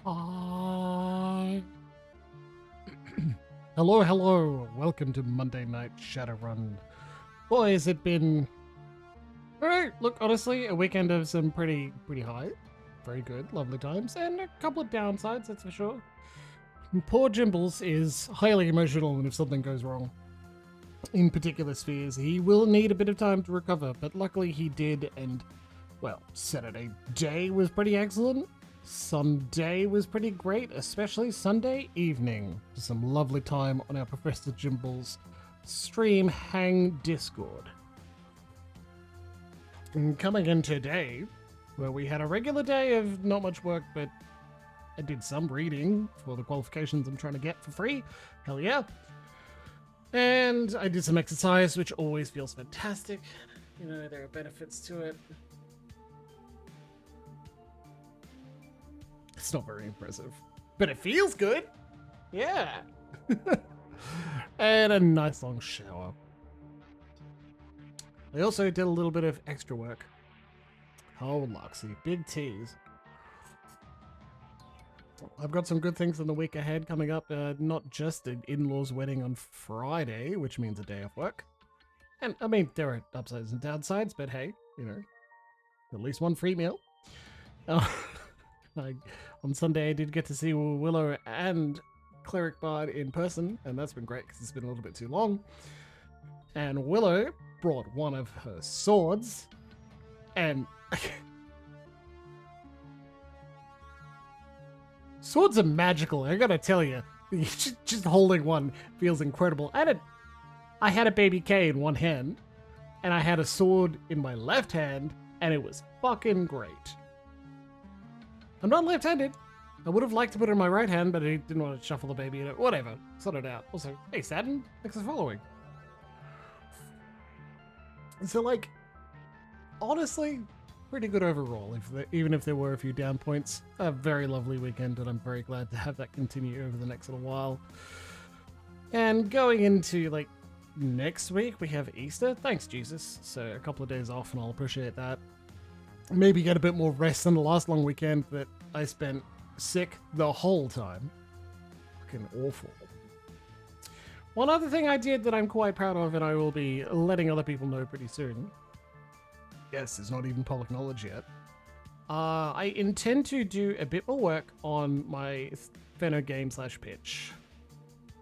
Hi. Hello, hello. Welcome to Monday Night Shadowrun. Boy, has it been... Alright, look, honestly, a weekend of some pretty high. Very good, lovely times, and a couple of downsides, that's for sure. Poor Jimbles is highly emotional, and if something goes wrong in particular spheres, he will need a bit of time to recover, but luckily he did, and, well, Saturday day was pretty excellent. Sunday was pretty great, especially Sunday evening. Some lovely time on our Professor Jimbles' stream hang Discord. And coming in today, where we had a regular day of not much work, but I did some reading for the qualifications I'm trying to get for free. Hell yeah. And I did some exercise, which always feels fantastic. You know, there are benefits to it. It's not very impressive, but it feels good. Yeah. And a nice long shower. I also did a little bit of extra work. Oh, Luxy, big tease. I've got some good things in the week ahead coming up. Not just an in-laws wedding on Friday, which means a day off work. And I mean, there are upsides and downsides, but hey, you know, at least one free meal. On Sunday, I did get to see Willow and Cleric Bard in person, and that's been great because it's been a little bit too long. And Willow brought one of her swords, and swords are magical, I gotta tell you. Just holding one feels incredible. I had a baby K in one hand, and I had a sword in my left hand, and it was fucking great. I'm not left-handed. I would have liked to put it in my right hand, but I didn't want to shuffle the baby in it. Whatever. Sort it out. Also, hey, Saturn, thanks for following. So, like, honestly, pretty good overall, even if there were a few down points. A very lovely weekend, and I'm very glad to have that continue over the next little while. And going into, like, next week, we have Easter. Thanks, Jesus. So, a couple of days off, and I'll appreciate that. Maybe get a bit more rest than the last long weekend that I spent sick the whole time. Fucking awful. One other thing I did that I'm quite proud of, and I will be letting other people know pretty soon. Yes, it's not even public knowledge yet. I intend to do a bit more work on my Fenno game / pitch.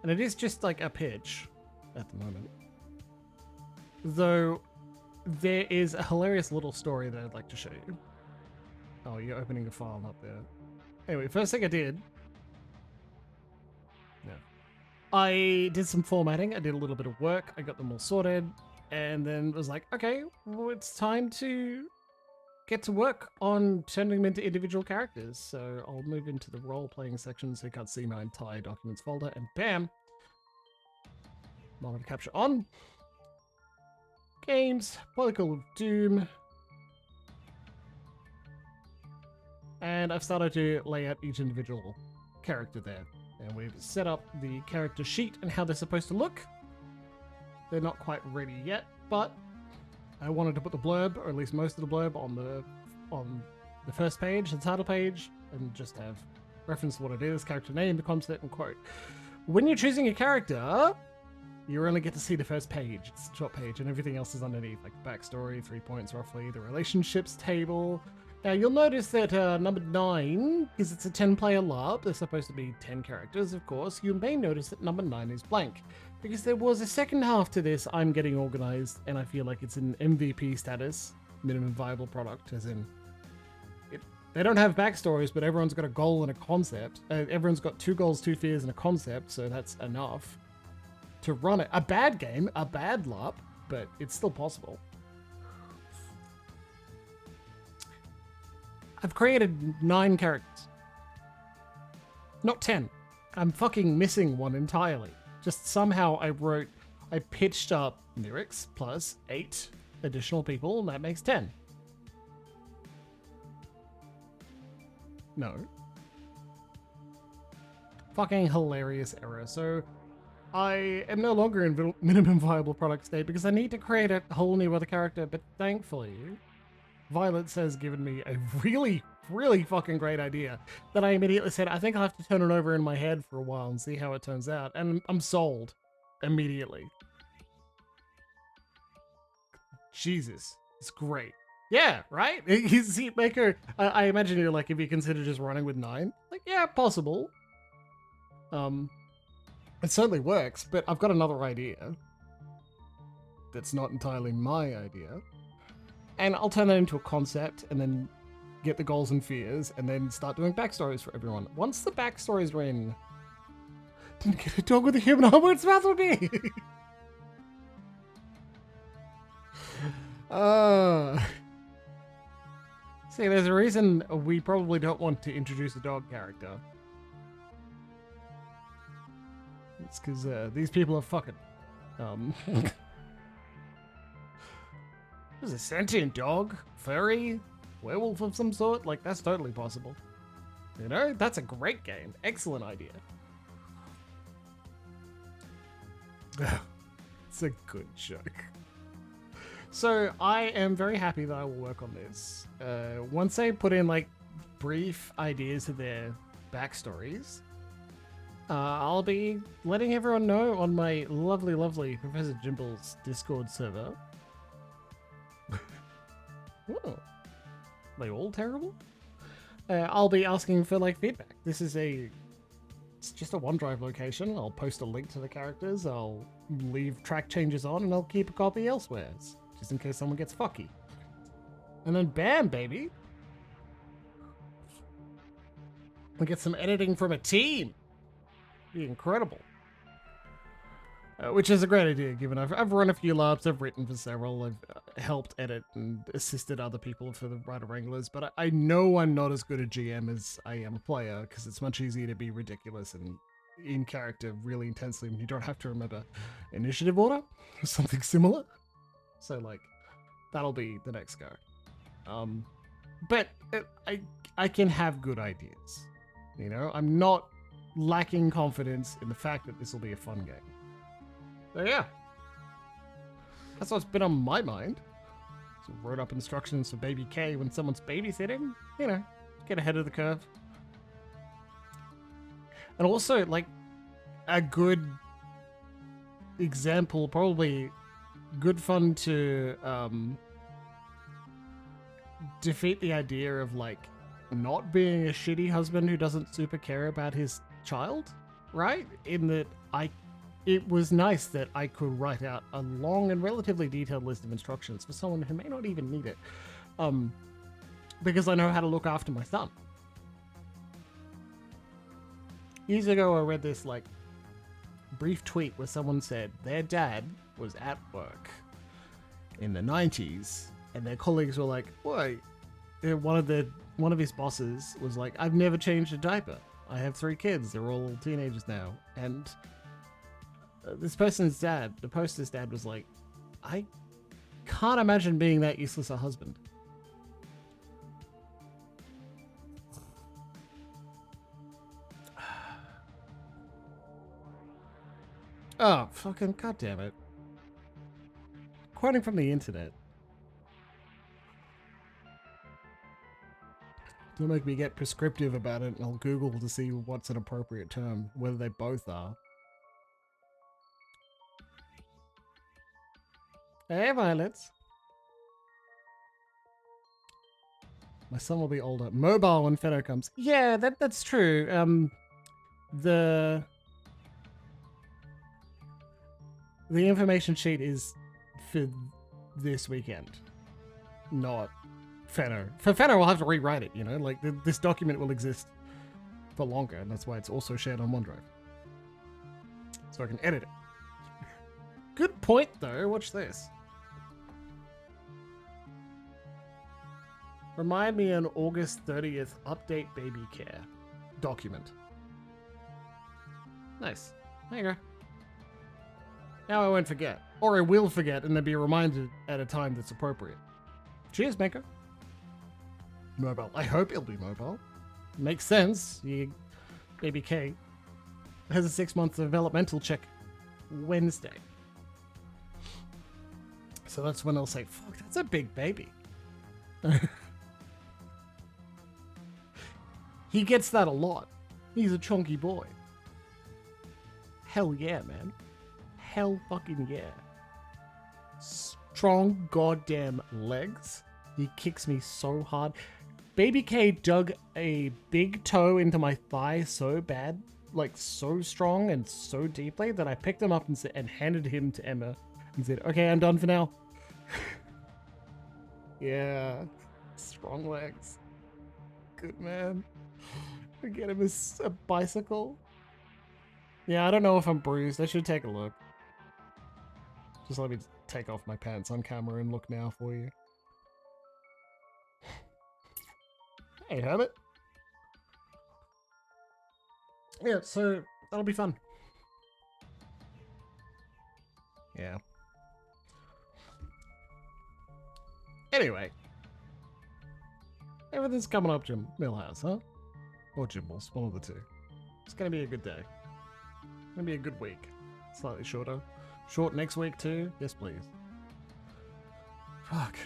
And it is just like a pitch at the moment. Though there is a hilarious little story that I'd like to show you. Oh, you're opening a file up there. Anyway, first thing I did... Yeah. I did some formatting. I did a little bit of work. I got them all sorted. And then was like, okay, well, it's time to get to work on turning them into individual characters. So I'll move into the role-playing section so you can't see my entire documents folder. And bam! Monitor capture on. Games, Protocol of Doom. And I've started to lay out each individual character there. And we've set up the character sheet and how they're supposed to look. They're not quite ready yet, but I wanted to put the blurb, or at least most of the blurb, on the first page, the title page, and just have reference to what it is, character name, the concept, and quote. When you're choosing a character, you only get to see the first page. It's a short page, and everything else is underneath, like backstory, 3 points roughly, the relationships table. Now, you'll notice that number 9, because it's a 10-player LARP, there's supposed to be 10 characters, of course. You may notice that number 9 is blank, because there was a second half to this. I'm getting organized, and I feel like it's an MVP status, minimum viable product, as in... They don't have backstories, but everyone's got a goal and a concept. Everyone's got 2 goals, 2 fears, and a concept, so that's enough to run it. A bad game, a bad LARP, but it's still possible. I've created 9 characters. Not 10. I'm fucking missing one entirely. Just somehow I pitched up lyrics plus 8 additional people, and that makes 10. No. Fucking hilarious error. So I am no longer in minimum viable product state because I need to create a whole new other character, but thankfully Violet has given me a really, really fucking great idea that I immediately said, I think I'll have to turn it over in my head for a while and see how it turns out. And I'm sold immediately. Jesus, it's great. Yeah, right? He's a seat maker. I imagine you're like, if you consider just running with 9, like, yeah, possible. It certainly works, but I've got another idea that's not entirely my idea. And I'll turn that into a concept and then get the goals and fears and then start doing backstories for everyone. Once the backstories are in... Didn't get a dog with a human arm where its mouth would be! See, there's a reason we probably don't want to introduce a dog character. It's because these people are fucking. There's a sentient dog, furry, werewolf of some sort. Like, that's totally possible. You know, that's a great game. Excellent idea. It's a good joke. So I am very happy that I will work on this. Once I put in like brief ideas of their backstories, I'll be letting everyone know on my lovely, lovely Professor Jimbles Discord server. Oh, they all terrible? I'll be asking for like feedback. It's just a OneDrive location. I'll post a link to the characters. I'll leave track changes on, and I'll keep a copy elsewhere, just in case someone gets fucky. And then bam, baby. We get some editing from a team. Be incredible. Which is a great idea, given I've run a few labs, I've written for several, I've helped edit and assisted other people for the writer wranglers, but I know I'm not as good a GM as I am a player, because it's much easier to be ridiculous and in character really intensely when you don't have to remember initiative order or something similar. So like, that'll be the next go. But I can have good ideas. You know, I'm not lacking confidence in the fact that this will be a fun game. So yeah, that's what's been on my mind. So wrote up instructions for baby K when someone's babysitting, you know, get ahead of the curve. And also, like, a good example, probably good fun to defeat the idea of, like, not being a shitty husband who doesn't super care about his child, right? In that it was nice that I could write out a long and relatively detailed list of instructions for someone who may not even need it, because I know how to look after my son. Years ago, I read this like brief tweet where someone said their dad was at work in the 90s, and their colleagues were like, "Why?" One of his bosses was like, "I've never changed a diaper. I have 3 kids. They're all teenagers now," and this person's dad, the poster's dad, was like, "I can't imagine being that useless a husband." Oh, fucking goddamn it. Quoting from the internet. Don't make me get prescriptive about it, and I'll Google to see what's an appropriate term, whether they both are. Hey, Violets. My son will be older. Mobile when Fenno comes. Yeah, that's true. The information sheet is for this weekend, not Fenno. For Fenno, I'll have to rewrite it, you know? Like, this document will exist for longer, and that's why it's also shared on OneDrive. So I can edit it. Good point, though. Watch this. Remind me on August 30th, update baby care document. Nice. There you go. Now I won't forget. Or I will forget and then be reminded at a time that's appropriate. Cheers, Mako. Mobile. I hope it'll be mobile. Makes sense. Baby K has a 6-month developmental check Wednesday. So that's when I'll say, fuck, that's a big baby. He gets that a lot. He's a chunky boy. Hell yeah, man. Hell fucking yeah. Strong goddamn legs. He kicks me so hard. Baby K dug a big toe into my thigh so bad, like so strong and so deeply, that I picked him up and handed him to Emma and said, "Okay, I'm done for now." Yeah. Strong legs. Good man. I get him a bicycle. Yeah, I don't know if I'm bruised. I should take a look. Just let me take off my pants on camera and look now for you. Hey, Hermit. Yeah, so that'll be fun. Yeah. Anyway. Everything's coming up, Millhouse, huh? Or Jimbles, one of the two. It's gonna be a good day. It's gonna be a good week. Slightly shorter. Short next week too? Yes, please. Fuck.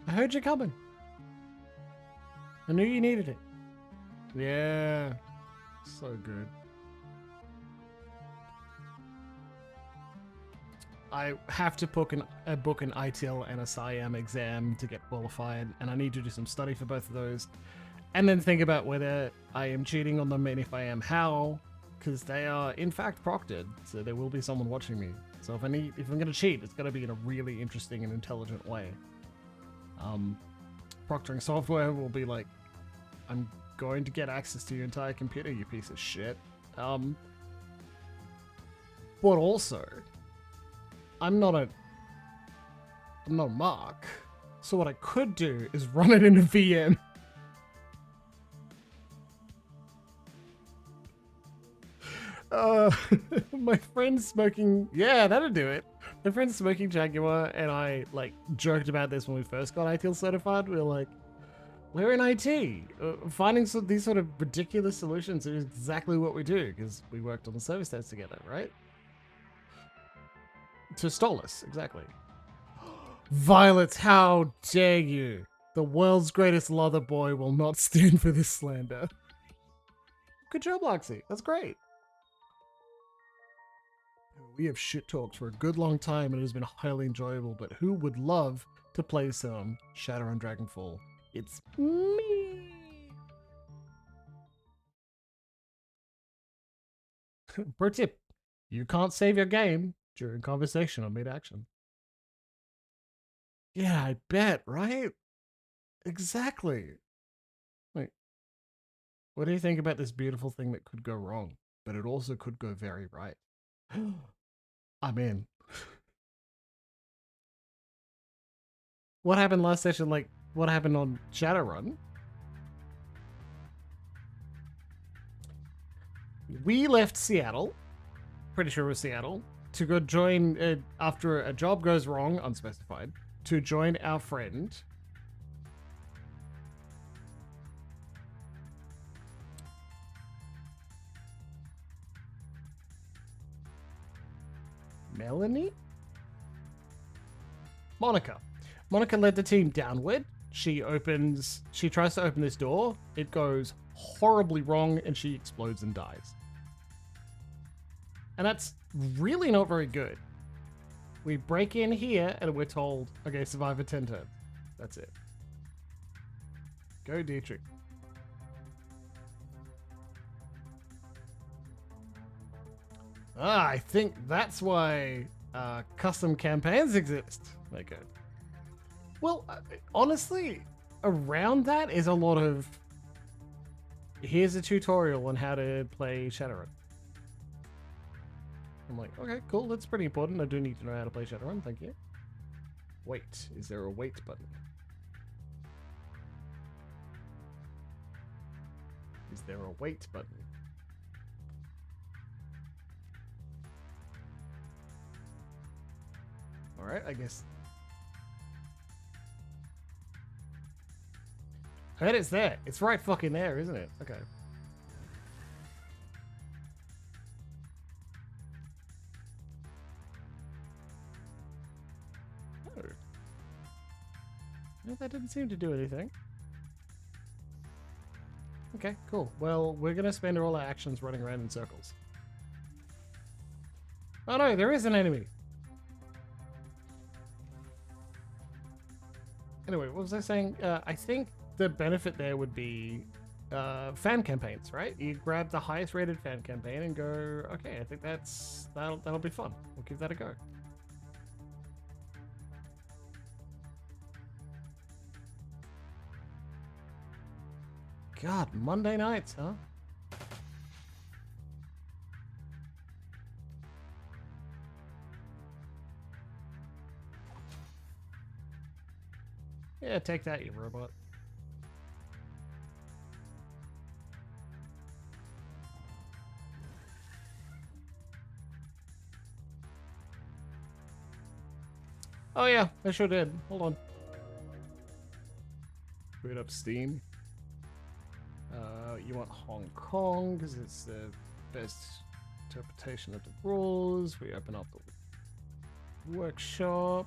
I heard you coming. I knew you needed it. Yeah. So good. I have to book an ITL and a SIAM exam to get qualified, and I need to do some study for both of those. And then think about whether I am cheating on them, and if I am, how, because they are in fact proctored, so there will be someone watching me. So if I'm going to cheat, it's going to be in a really interesting and intelligent way. Proctoring software will be like, I'm going to get access to your entire computer, you piece of shit. But also, I'm not a Mark, so what I could do is run it in a VM. My friend's smoking, yeah, that'll do it. My friend's smoking Jaguar, and I like joked about this when we first got ITIL certified. We were like, we're in IT. Finding these sort of ridiculous solutions is exactly what we do, because we worked on the service test together, right? To Stolas, exactly. Violet, how dare you? The world's greatest lover boy will not stand for this slander. Good job, Loxy. That's great. We have shit talked for a good long time and it has been highly enjoyable, but who would love to play some Shadowrun Dragonfall? It's me! Pro tip, you can't save your game during conversation or mid-action. Yeah, I bet, right? Exactly. Wait, what do you think about this beautiful thing that could go wrong, but it also could go very right? I'm in. What happened last session? Like, what happened on Shadowrun? We left Seattle, pretty sure it was Seattle, to go join, after a job goes wrong, unspecified, to join our friend. Melanie? Monica. Monica led the team downward. She tries to open this door. It goes horribly wrong and she explodes and dies. And that's really not very good. We break in here and we're told, okay, survive for 10 turns. That's it. Go, Dietrich. I think that's why custom campaigns exist. Okay. Well, honestly, around that is a lot of, here's a tutorial on how to play Shadowrun. I'm like, okay, cool, that's pretty important. I do need to know how to play Shadowrun, thank you. Wait, is there a wait button? Is there a wait button? Alright, I guess. Heard it's there. It's right fucking there, isn't it? Okay. Oh. No, that didn't seem to do anything. Okay, cool. Well, we're gonna spend all our actions running around in circles. Oh no, there is an enemy! Anyway, what was I saying? I think the benefit there would be fan campaigns, right? You grab the highest rated fan campaign and go, okay, I think that'll be fun. We'll give that a go. God, Monday nights, huh? Yeah, take that, you robot. Oh yeah, I sure did. Hold on. Boot up Steam. You want Hong Kong because it's the best interpretation of the rules. We open up the workshop.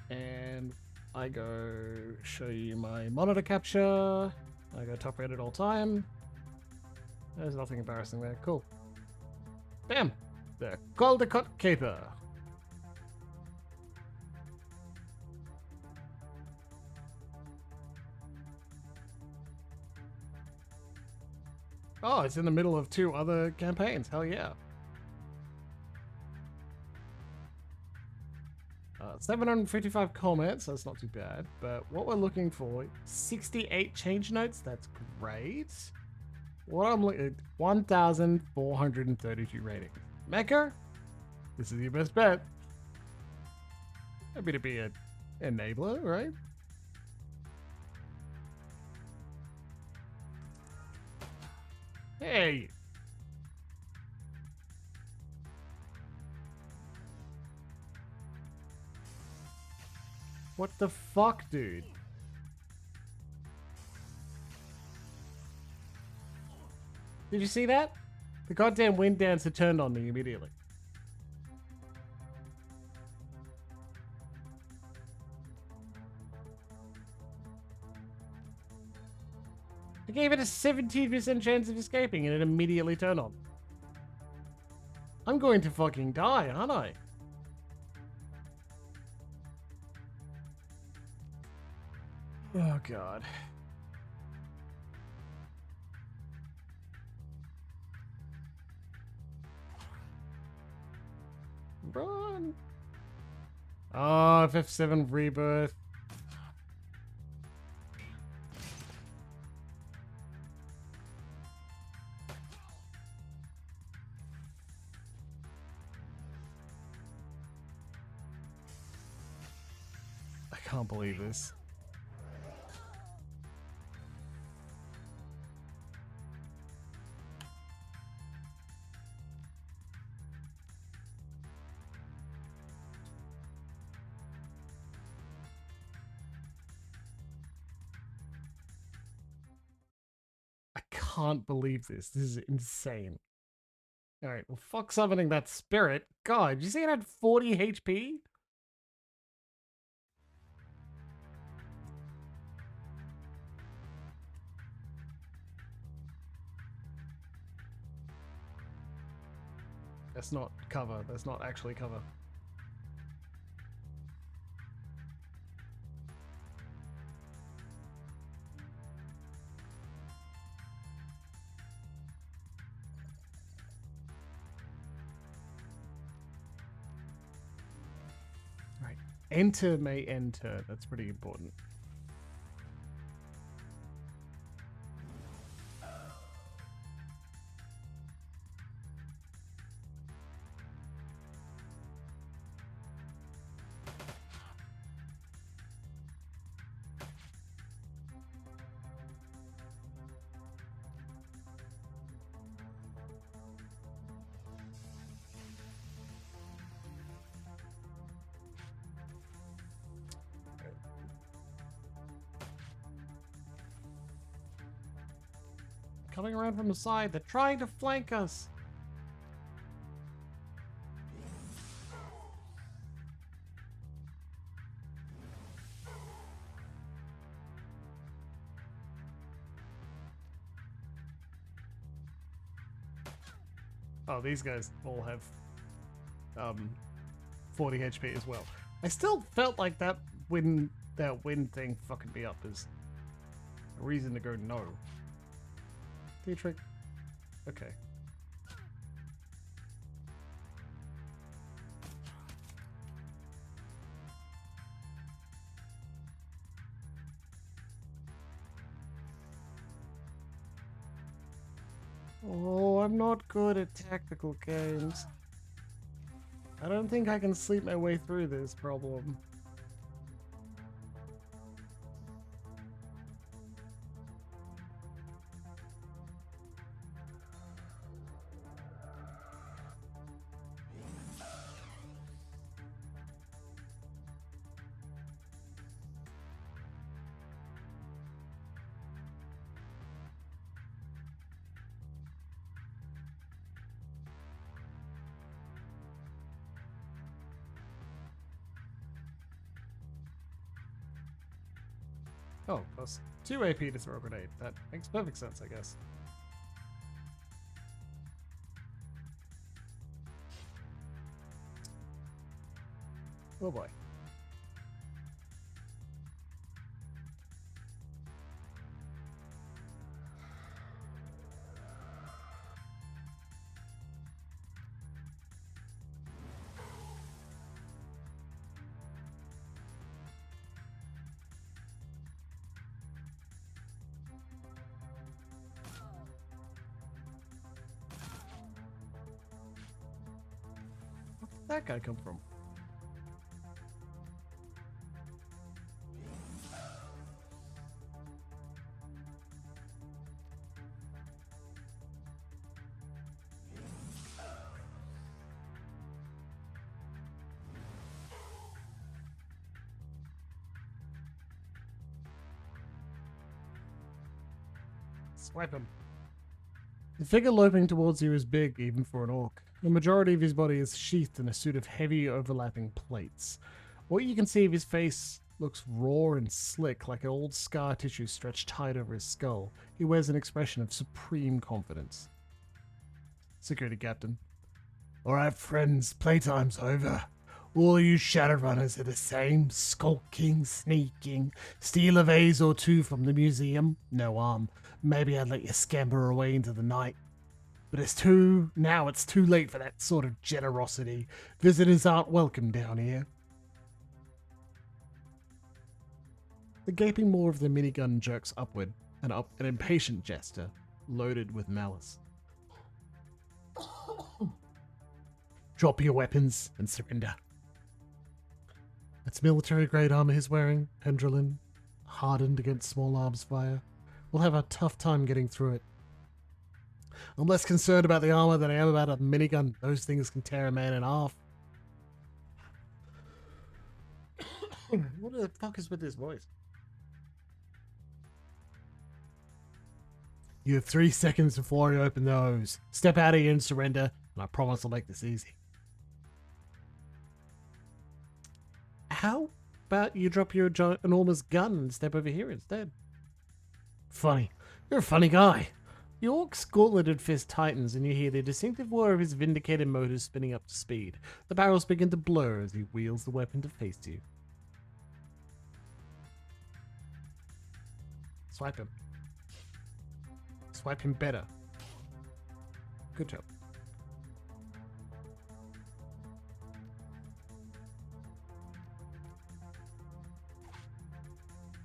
And I go show you my monitor capture. I go top rated all time. There's nothing embarrassing there. Cool. Bam! The Caldecott Caper. Oh, it's in the middle of 2 other campaigns. Hell yeah. 755 comments, that's not too bad. But what we're looking for, 68 change notes, that's great. What I'm looking at, 1,432 ratings. Mecha, this is your best bet. Happy to be an enabler, right? Hey! What the fuck, dude? Did you see that? The goddamn wind dancer turned on me immediately. I gave it a 17% chance of escaping and it immediately turned on. I'm going to fucking die, aren't I? Oh god. Run! Oh, FF7 Rebirth. I can't believe this. I can't believe this. This is insane. Alright, well, fuck summoning that spirit. God, did you see it had 40 HP? That's not cover. That's not actually cover. Right. Enter may enter. That's pretty important. Coming around from the side, they're trying to flank us. Oh, these guys all have 40 HP as well. I still felt like that wind thing fucking me up is a reason to go no. Dietrich. Okay. Oh, I'm not good at tactical games. I don't think I can sleep my way through this problem. Oh, plus 2 AP to throw a grenade. That makes perfect sense, I guess. Oh boy. Where did that guy come from? Swipe him. The figure loping towards you is big, even for an orc. The majority of his body is sheathed in a suit of heavy, overlapping plates. What you can see of his face looks raw and slick, like an old scar tissue stretched tight over his skull. He wears an expression of supreme confidence. Security captain. Alright, friends, playtime's over. All you Shadowrunners are the same, skulking, sneaking, steal a vase or two from the museum, no harm. Maybe I'd let you scamper away into the night. But it's too late for that sort of generosity. Visitors aren't welcome down here. The gaping maw of the minigun jerks upward, an impatient gesture, loaded with malice. Drop your weapons and surrender. It's military-grade armor he's wearing, Pendrelin, hardened against small arms fire. We'll have a tough time getting through it. I'm less concerned about the armor than I am about a minigun. Those things can tear a man in half. What the fuck is with this voice? You have 3 seconds before you open those. Step out of here and surrender, and I promise I'll make this easy. How about you drop your enormous gun and step over here instead? Funny. You're a funny guy. The orc's gauntleted fist tightens and you hear the distinctive whir of his vindicated motors spinning up to speed. The barrels begin to blur as he wheels the weapon to face you. Swipe him. Swipe him better. Good job.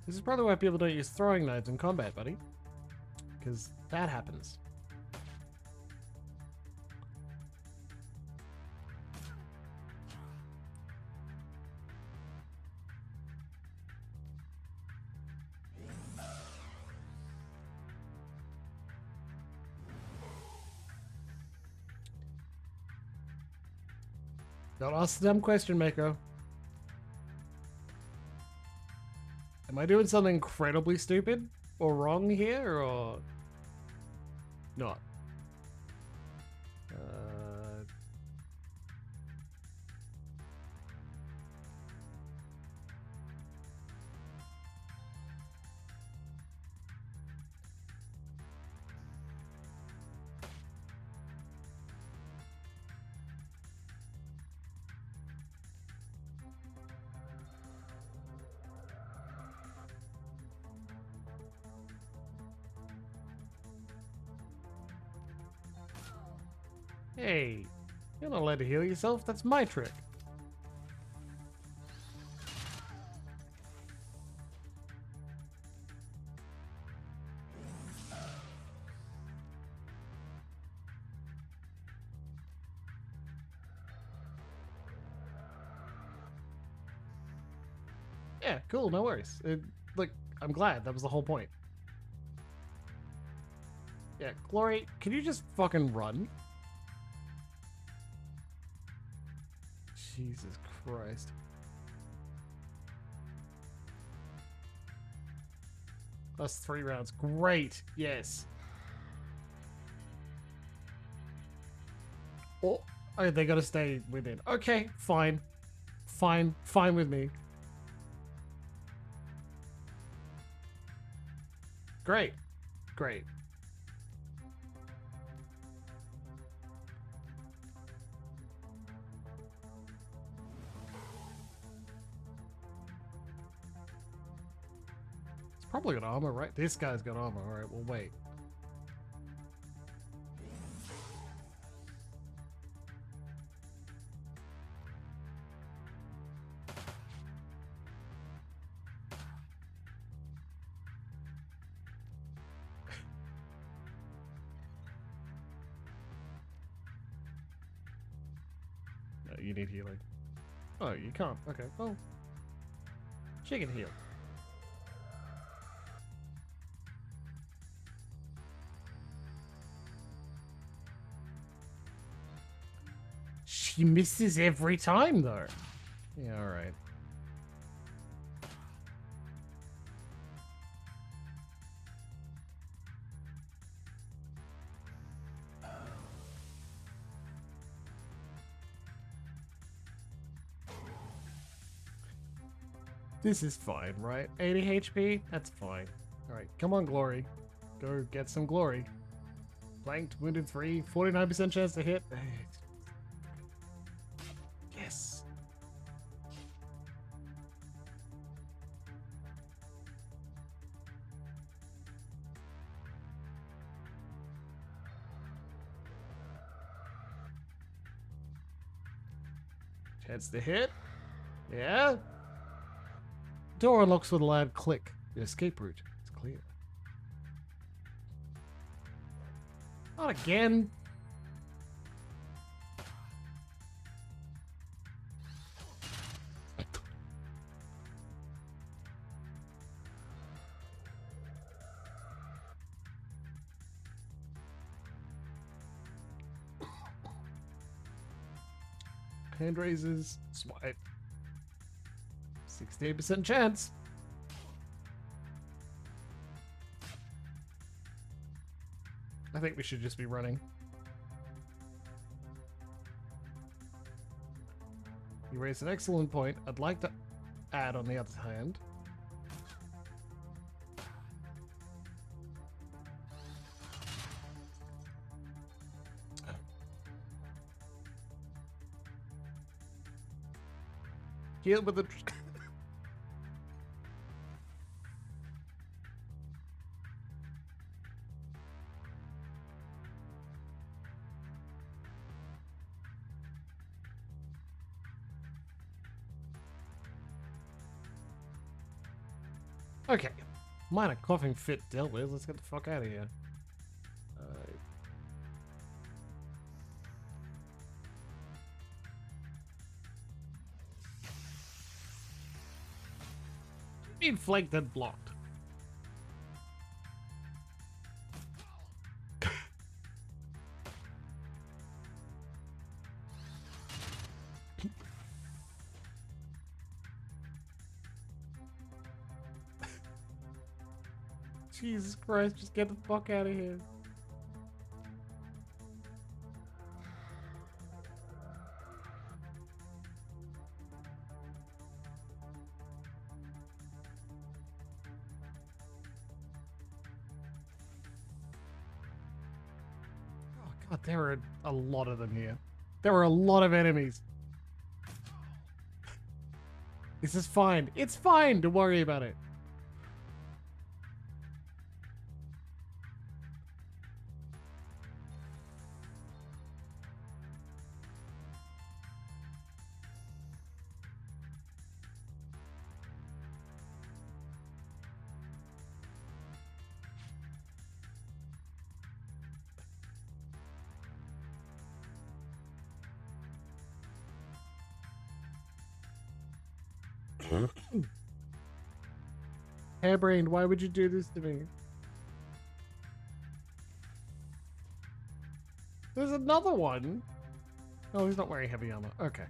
This is probably why people don't use throwing knives in combat, buddy. Because that happens. Don't ask the dumb question, Mako. Am I doing something incredibly stupid or wrong here, or not? Hey, you're not allowed to heal yourself. That's my trick. Yeah, cool, no worries. Look, I'm glad. That was the whole point. Yeah, Glory, can you just fucking run? Jesus Christ. Plus 3 rounds. Great. Yes. Oh, they gotta stay within. Okay, fine. Fine with me. Great. Great. It's probably got armor, right? This guy's got armor. All right, we'll wait. No, you need healing. Oh, you can't. Okay, well, she can heal. She misses every time, though. Yeah, all right. This is fine, right? 80 HP? That's fine. Alright, come on, Glory. Go get some glory. Blanked, wounded 3, 49% chance to hit. Yes. Chance to hit. Yeah. Door unlocks with a loud click. The escape route is clear. Not again. Hand raises. Swipe. 68% chance. I think we should just be running. You raised an excellent point. I'd like to add on the other hand. Heal with the... Okay, minor coughing fit dealt with. Let's get the fuck out of here. Being flanked and blocked. Jesus Christ, just get the fuck out of here. Oh god, there are a lot of them here. There are a lot of enemies. This is fine. It's fine. Don't worry about it. Hairbrained, why would you do this to me? There's another one. Oh, he's not wearing heavy armor. Okay,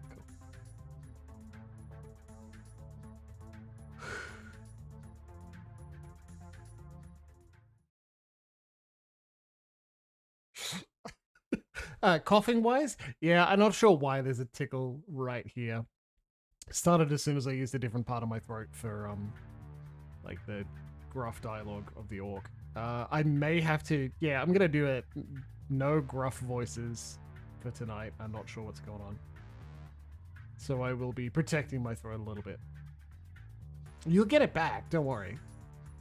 cool. Coughing wise, yeah, I'm not sure why there's a tickle right here. Started as soon as I used a different part of my throat for like the gruff dialogue of the orc. I may have to... Yeah, I'm going to do it. No gruff voices for tonight. I'm not sure what's going on. So I will be protecting my throat a little bit. You'll get it back, don't worry.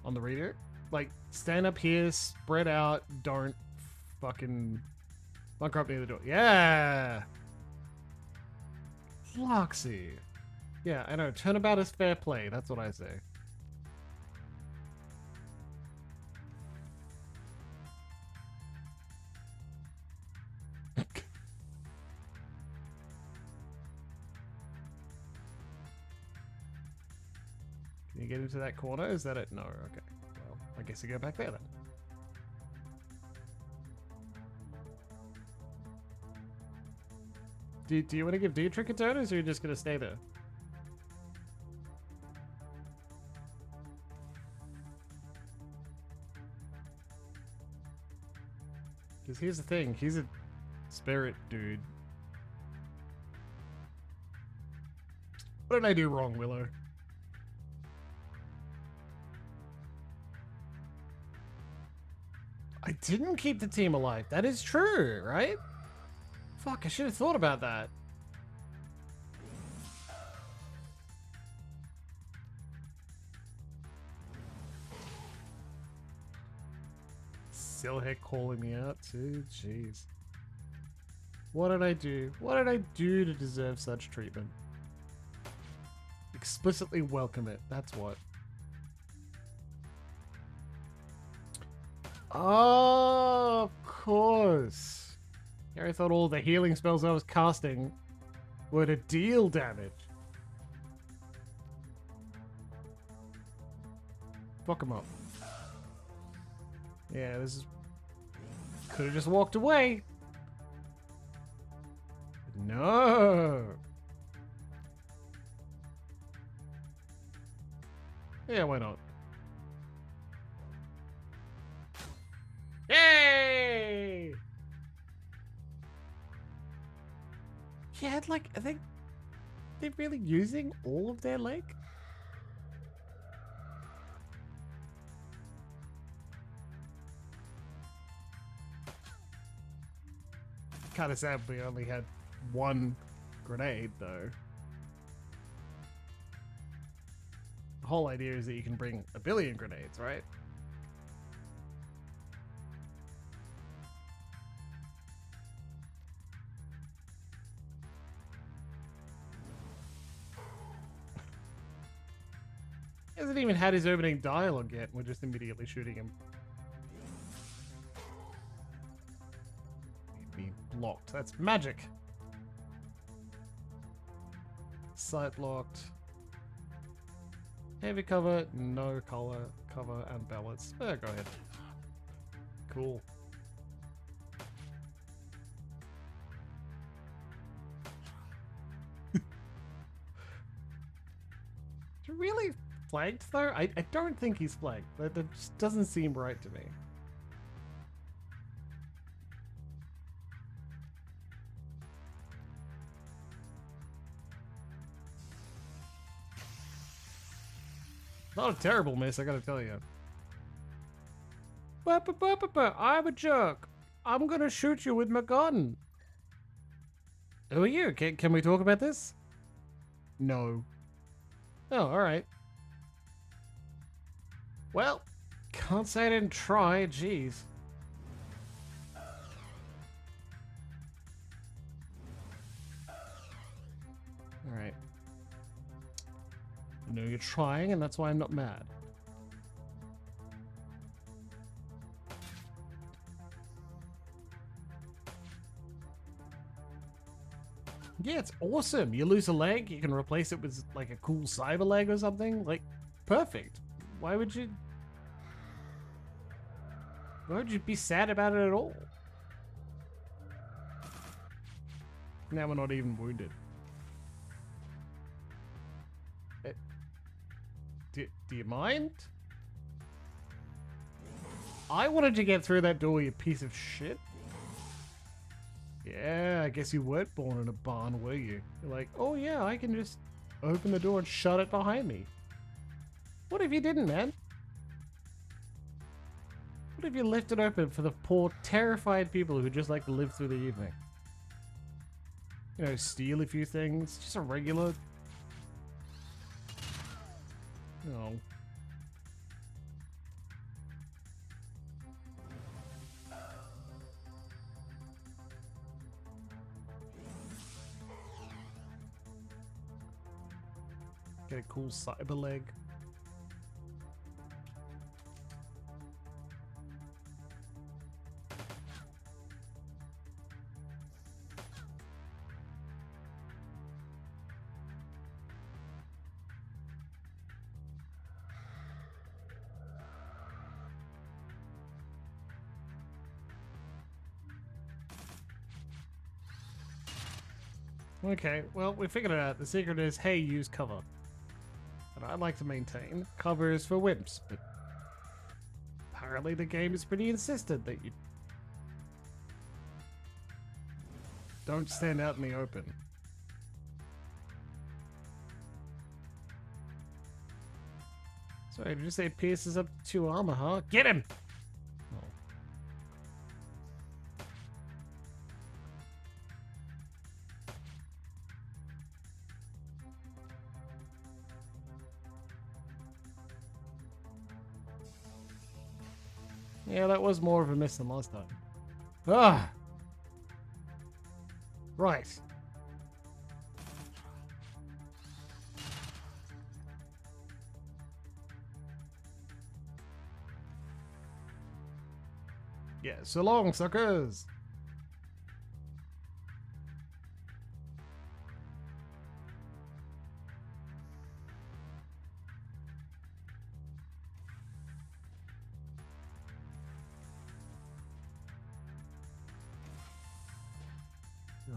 On the reader. Like, stand up here, spread out, don't fucking bunker up near the door. Yeah! Fluxy. Yeah, I know. Turnabout is fair play. That's what I say. Can you get into that corner? Is that it? No. Okay. Well, I guess you go back there then. Do you want to give Dietrich a turn, or are you just going to stay there? Because here's the thing. He's a spirit dude. What did I do wrong, Willow? I didn't keep the team alive. That is true, right? Fuck, I should have thought about that. Silheck calling me out too? Jeez. What did I do? What did I do to deserve such treatment? Explicitly welcome it. That's what. Oh, of course. I thought all the healing spells I was casting were to deal damage. Fuck him up. Yeah, this is... Could have just walked away. No. Yeah, why not? Yay! Yeah, like, I think they're really using all of their leg. Kind of sad we only had one grenade, though. The whole idea is that you can bring a billion grenades, right? He hasn't even had his opening dialogue yet. We're just immediately shooting him. Be blocked. That's magic. Sight locked. Heavy cover, no color, cover, and balance. Go ahead. Cool. Really flanked though? I don't think he's flanked. That just doesn't seem right to me. Not a terrible miss, I gotta tell you. I'm a jerk. I'm gonna shoot you with my gun. Who are you? Can we talk about this? No. Oh, alright. Well, can't say I didn't try, jeez. Alright. I know you're trying, and that's why I'm not mad. Yeah, it's awesome. You lose a leg, you can replace it with like a cool cyber leg or something. Like, perfect. Why would you be sad about it at all? Now we're not even wounded. Do you mind? I wanted to get through that door, you piece of shit. Yeah, I guess you weren't born in a barn, were you? You're like, oh yeah, I can just open the door and shut it behind me. What if you didn't, man? What if you left it open for the poor, terrified people who just like to live through the evening? You know, steal a few things, just a regular... Oh. Get a cool cyber leg. Okay, well, we figured it out. The secret is, hey, use cover. And I'd like to maintain cover is for wimps, but apparently the game is pretty insistent that you don't stand out in the open. Sorry, did you say pierces up 2 armor, huh? Get him! Oh. Yeah, that was more of a miss than last time. Ah! Right. Yeah, so long, suckers!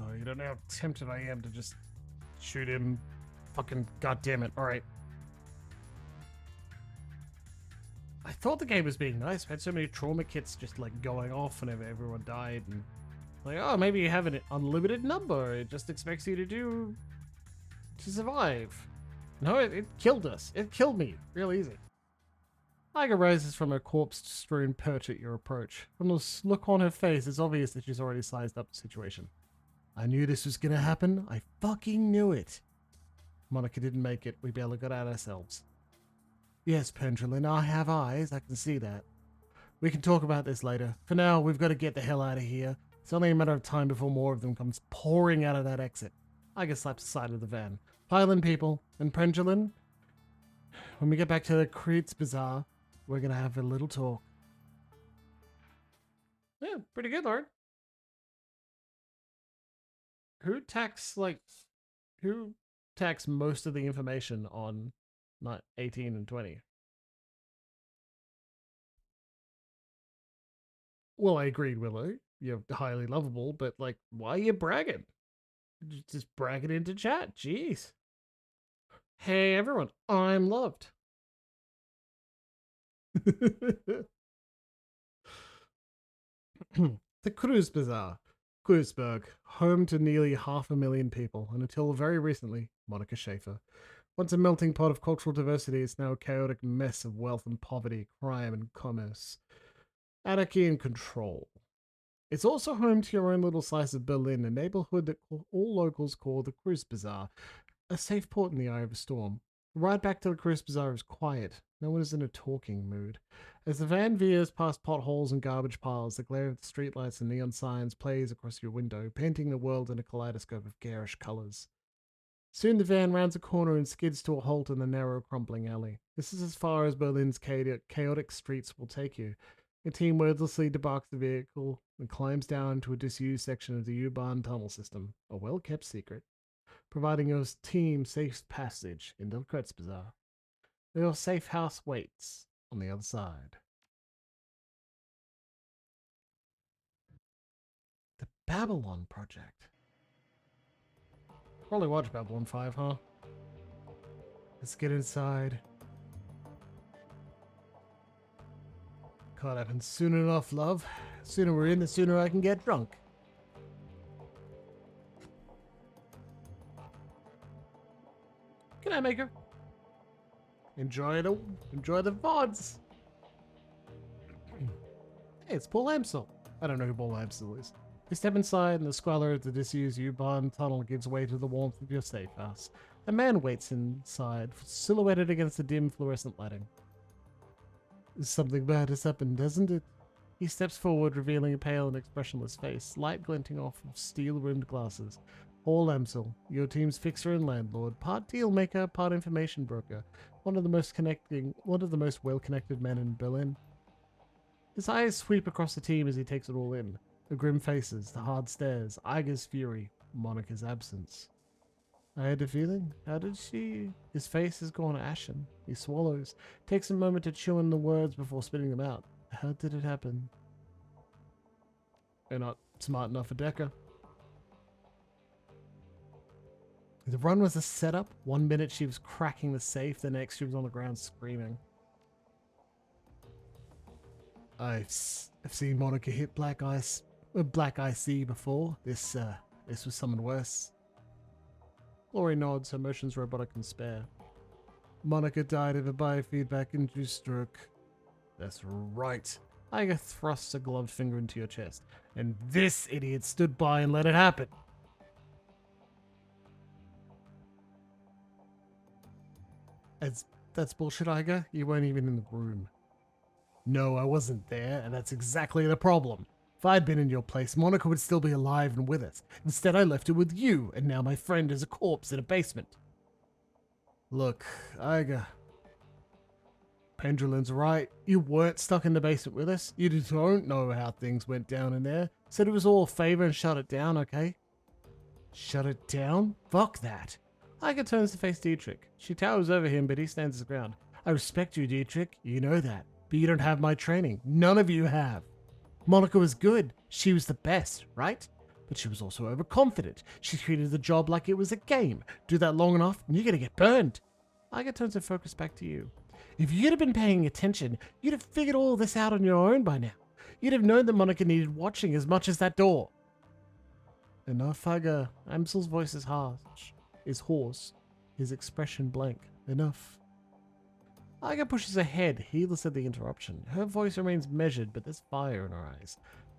Oh, you don't know how tempted I am to just shoot him. Fucking goddamn it. Alright. I thought the game was being nice. We had so many trauma kits just like going off whenever everyone died, and like, oh, maybe you have an unlimited number. It just expects you to survive. No, it killed us. It killed me real easy. Tiger rises from her corpse-strewn perch at your approach. From the look on her face, it's obvious that she's already sized up the situation. I knew this was gonna happen. I fucking knew it. Monica didn't make it. We barely got out ourselves. Yes, Pendulin, I have eyes. I can see that. We can talk about this later. For now, we've got to get the hell out of here. It's only a matter of time before more of them comes pouring out of that exit. I get slapped aside of the van. Pile in, people. And Pendulin, when we get back to the Creed's Bazaar, we're going to have a little talk. Yeah, pretty good, Lord. Who tacks most of the information on not 18 and 20? Well, I agreed, Willow. You're highly lovable, but like, why are you bragging? Just bragging into chat. Jeez. Hey, everyone. I'm loved. The Cruise Bazaar. Kreuzberg, home to nearly 500,000 people, and until very recently, Monica Schaefer. Once a melting pot of cultural diversity, it's now a chaotic mess of wealth and poverty, crime and commerce, anarchy and control. It's also home to your own little slice of Berlin, a neighborhood that all locals call the Cruise Bazaar, a safe port in the eye of a storm. The ride back to the Cruise Bazaar is quiet. No one is in a talking mood. As the van veers past potholes and garbage piles, the glare of the streetlights and neon signs plays across your window, painting the world in a kaleidoscope of garish colors. Soon the van rounds a corner and skids to a halt in the narrow, crumbling alley. This is as far as Berlin's chaotic streets will take you. A team wordlessly debarks the vehicle and climbs down to a disused section of the U-Bahn tunnel system, a well-kept secret, providing your team safe passage into the Kreuz Bazaar. Your safe house waits on the other side. The Babylon Project. Probably watched Babylon 5, huh? Let's get inside. Can't happen soon enough, love. The sooner we're in, the sooner I can get drunk. Good night, Maker. Enjoy the VODs. Hey, it's Paul Amsel. I don't know who Paul Amsel is. You step inside, and the squalor of the disused U-Bahn tunnel gives way to the warmth of your safe house. A man waits inside, silhouetted against the dim fluorescent lighting. Something bad has happened, hasn't it? He steps forward, revealing a pale and expressionless face, light glinting off of steel-rimmed glasses. Paul Amsel, your team's fixer and landlord, part deal maker, part information broker, one of the most well-connected men in Berlin. His eyes sweep across the team as he takes it all in. The grim faces, the hard stares, Iger's fury, Monica's absence. I had a feeling. How did she? His face has gone ashen. He swallows, takes a moment to chew in the words before spitting them out. How did it happen? They're not smart enough for Decker. The run was a setup. 1 minute she was cracking the safe, the next she was on the ground screaming. I've seen Monica hit Black Eye C before. This was someone worse. Laurie nods, her motions robotic and spare. Monica died of a biofeedback-induced stroke. That's right. Iger thrusts a gloved finger into your chest. And this idiot stood by and let it happen. That's bullshit, Iger. You weren't even in the room. No, I wasn't there, and that's exactly the problem. If I'd been in your place, Monica would still be alive and with us. Instead, I left her with you, and now my friend is a corpse in a basement. Look, Iger. Pendulum's right. You weren't stuck in the basement with us. You don't know how things went down in there. Said it was all a favor and shut it down, okay? Shut it down? Fuck that. Iger turns to face Dietrich. She towers over him, but he stands his ground. I respect you, Dietrich. You know that. But you don't have my training. None of you have. Monica was good. She was the best, right? But she was also overconfident. She treated the job like it was a game. Do that long enough, and you're gonna get burned. Iger turns her focus back to you. If you'd have been paying attention, you'd have figured all this out on your own by now. You'd have known that Monica needed watching as much as that door. Enough, Iger. Amsel's voice is harsh, is hoarse, his expression blank. Enough. Iger pushes ahead, heedless of the interruption. Her voice remains measured, but there's fire in her eyes.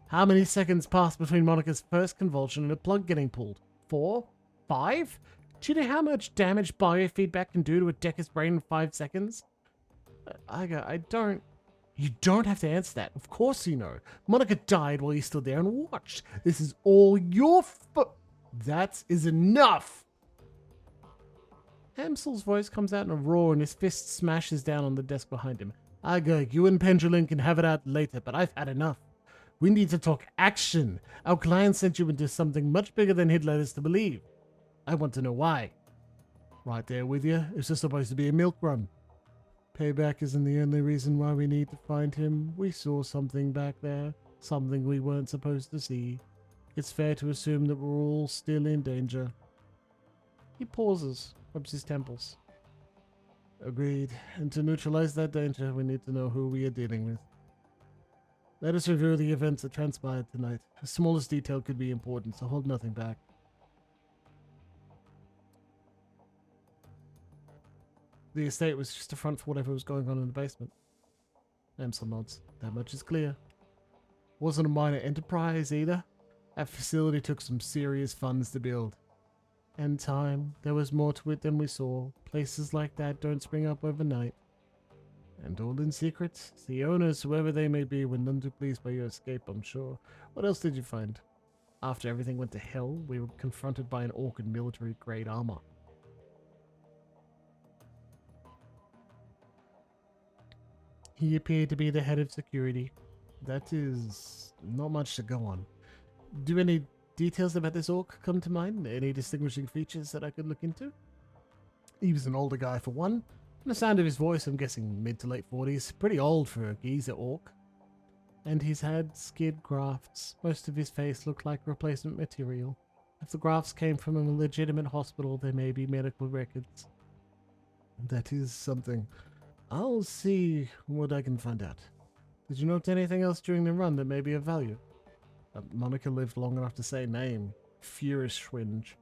How many seconds passed between Monica's first convulsion and a plug getting pulled? 4? 5? Do you know how much damage biofeedback can do to a Decker's brain in 5 seconds? Iger, I don't... You don't have to answer that. Of course you know. Monica died while you stood there and watched. This is all your That is enough! Amsel's voice comes out in a roar and his fist smashes down on the desk behind him. Iger, you and Pendulum can have it out later, but I've had enough. We need to talk action. Our client sent you into something much bigger than he'd let us to believe. I want to know why. Right there with you. It's just supposed to be a milk run. Payback isn't the only reason why we need to find him. We saw something back there. Something we weren't supposed to see. It's fair to assume that we're all still in danger. He pauses, rubs his temples. Agreed. And to neutralize that danger, we need to know who we are dealing with. Let us review the events that transpired tonight. The smallest detail could be important, so hold nothing back. The estate was just a front for whatever was going on in the basement. Amsel nods. That much is clear. Wasn't a minor enterprise either. That facility took some serious funds to build. And time. There was more to it than we saw. Places like that don't spring up overnight. And all in secret. The owners, whoever they may be, were none too pleased by your escape, I'm sure. What else did you find? After everything went to hell, we were confronted by an orc in military-grade armor. He appeared to be the head of security. That is not much to go on. Do any details about this orc come to mind? Any distinguishing features that I could look into? He was an older guy for one. From the sound of his voice, I'm guessing mid to late 40s. Pretty old for a geezer orc. And he's had skid grafts. Most of his face looked like replacement material. If the grafts came from a legitimate hospital, there may be medical records. That is something. I'll see what I can find out. Did you note anything else during the run that may be of value? Monica lived long enough to say name. Feuerschwinge.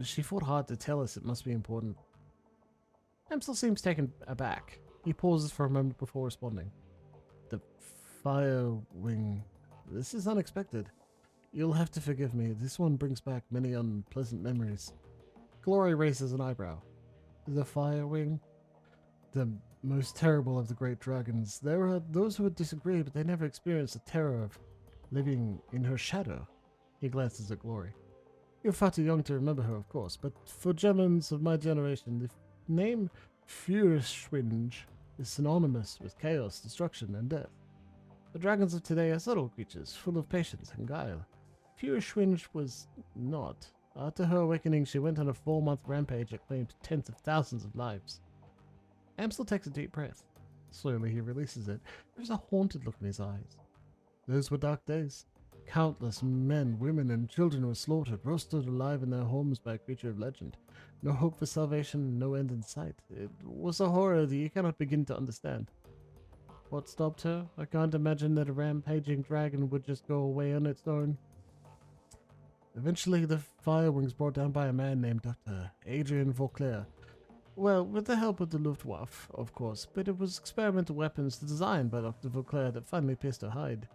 She fought hard to tell us. It must be important. Amsel seems taken aback. He pauses for a moment before responding. The fire wing. This is unexpected. You'll have to forgive me. This one brings back many unpleasant memories. Glory raises an eyebrow. The fire wing? The most terrible of the great dragons. There are those who would disagree, but they never experienced the terror of living in her shadow. He glances at Glory. You're far too young to remember her, of course, but for Germans of my generation, the name Feuerschwinge is synonymous with chaos, destruction, and death. The dragons of today are subtle creatures, full of patience and guile. Feuerschwinge was not. After her awakening, she went on a 4-month rampage that claimed tens of thousands of lives. Amstel takes a deep breath. Slowly he releases it. There's a haunted look in his eyes. Those were dark days. Countless men, women, and children were slaughtered, roasted alive in their homes by a creature of legend. No hope for salvation, no end in sight. It was a horror that you cannot begin to understand. What stopped her? I can't imagine that a rampaging dragon would just go away on its own. Eventually, the fire wings brought down by a man named Dr. Adrian Vauclair. Well, with the help of the Luftwaffe, of course, but it was experimental weapons designed by Dr. Vauclair that finally pierced her hide.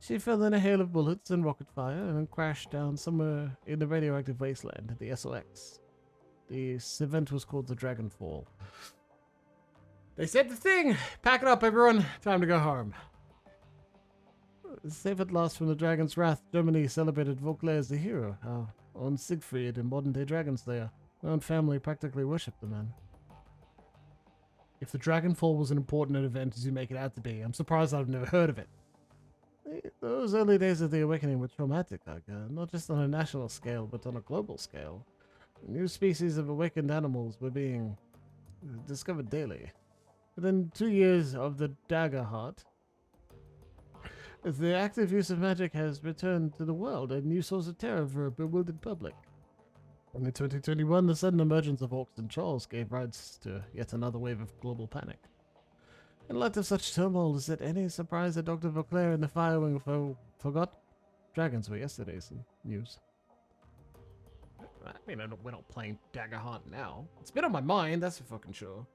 She fell in a hail of bullets and rocket fire and crashed down somewhere in the radioactive wasteland, the SOX. This event was called the Dragonfall. They said the thing! Pack it up, everyone! Time to go home. Safe at last from the dragon's wrath, Germany celebrated Vauclair as the hero. Our own Siegfried and modern-day dragon slayer. My own family practically worshipped the man. If the Dragonfall was an important event as you make it out to be, I'm surprised I've never heard of it. Those early days of the Awakening were traumatic, not just on a national scale, but on a global scale. New species of awakened animals were being discovered daily. Within 2 years of the Dagger Heart, the active use of magic has returned to the world, a new source of terror for a bewildered public. In 2021, the sudden emergence of orcs and trolls gave rise to yet another wave of global panic. In light of such turmoil, is it any surprise that Dr. Vauclair and the Firewing forgot? Dragons were yesterday's news. I mean, we're not playing Daggerheart now. It's been on my mind, that's for fucking sure.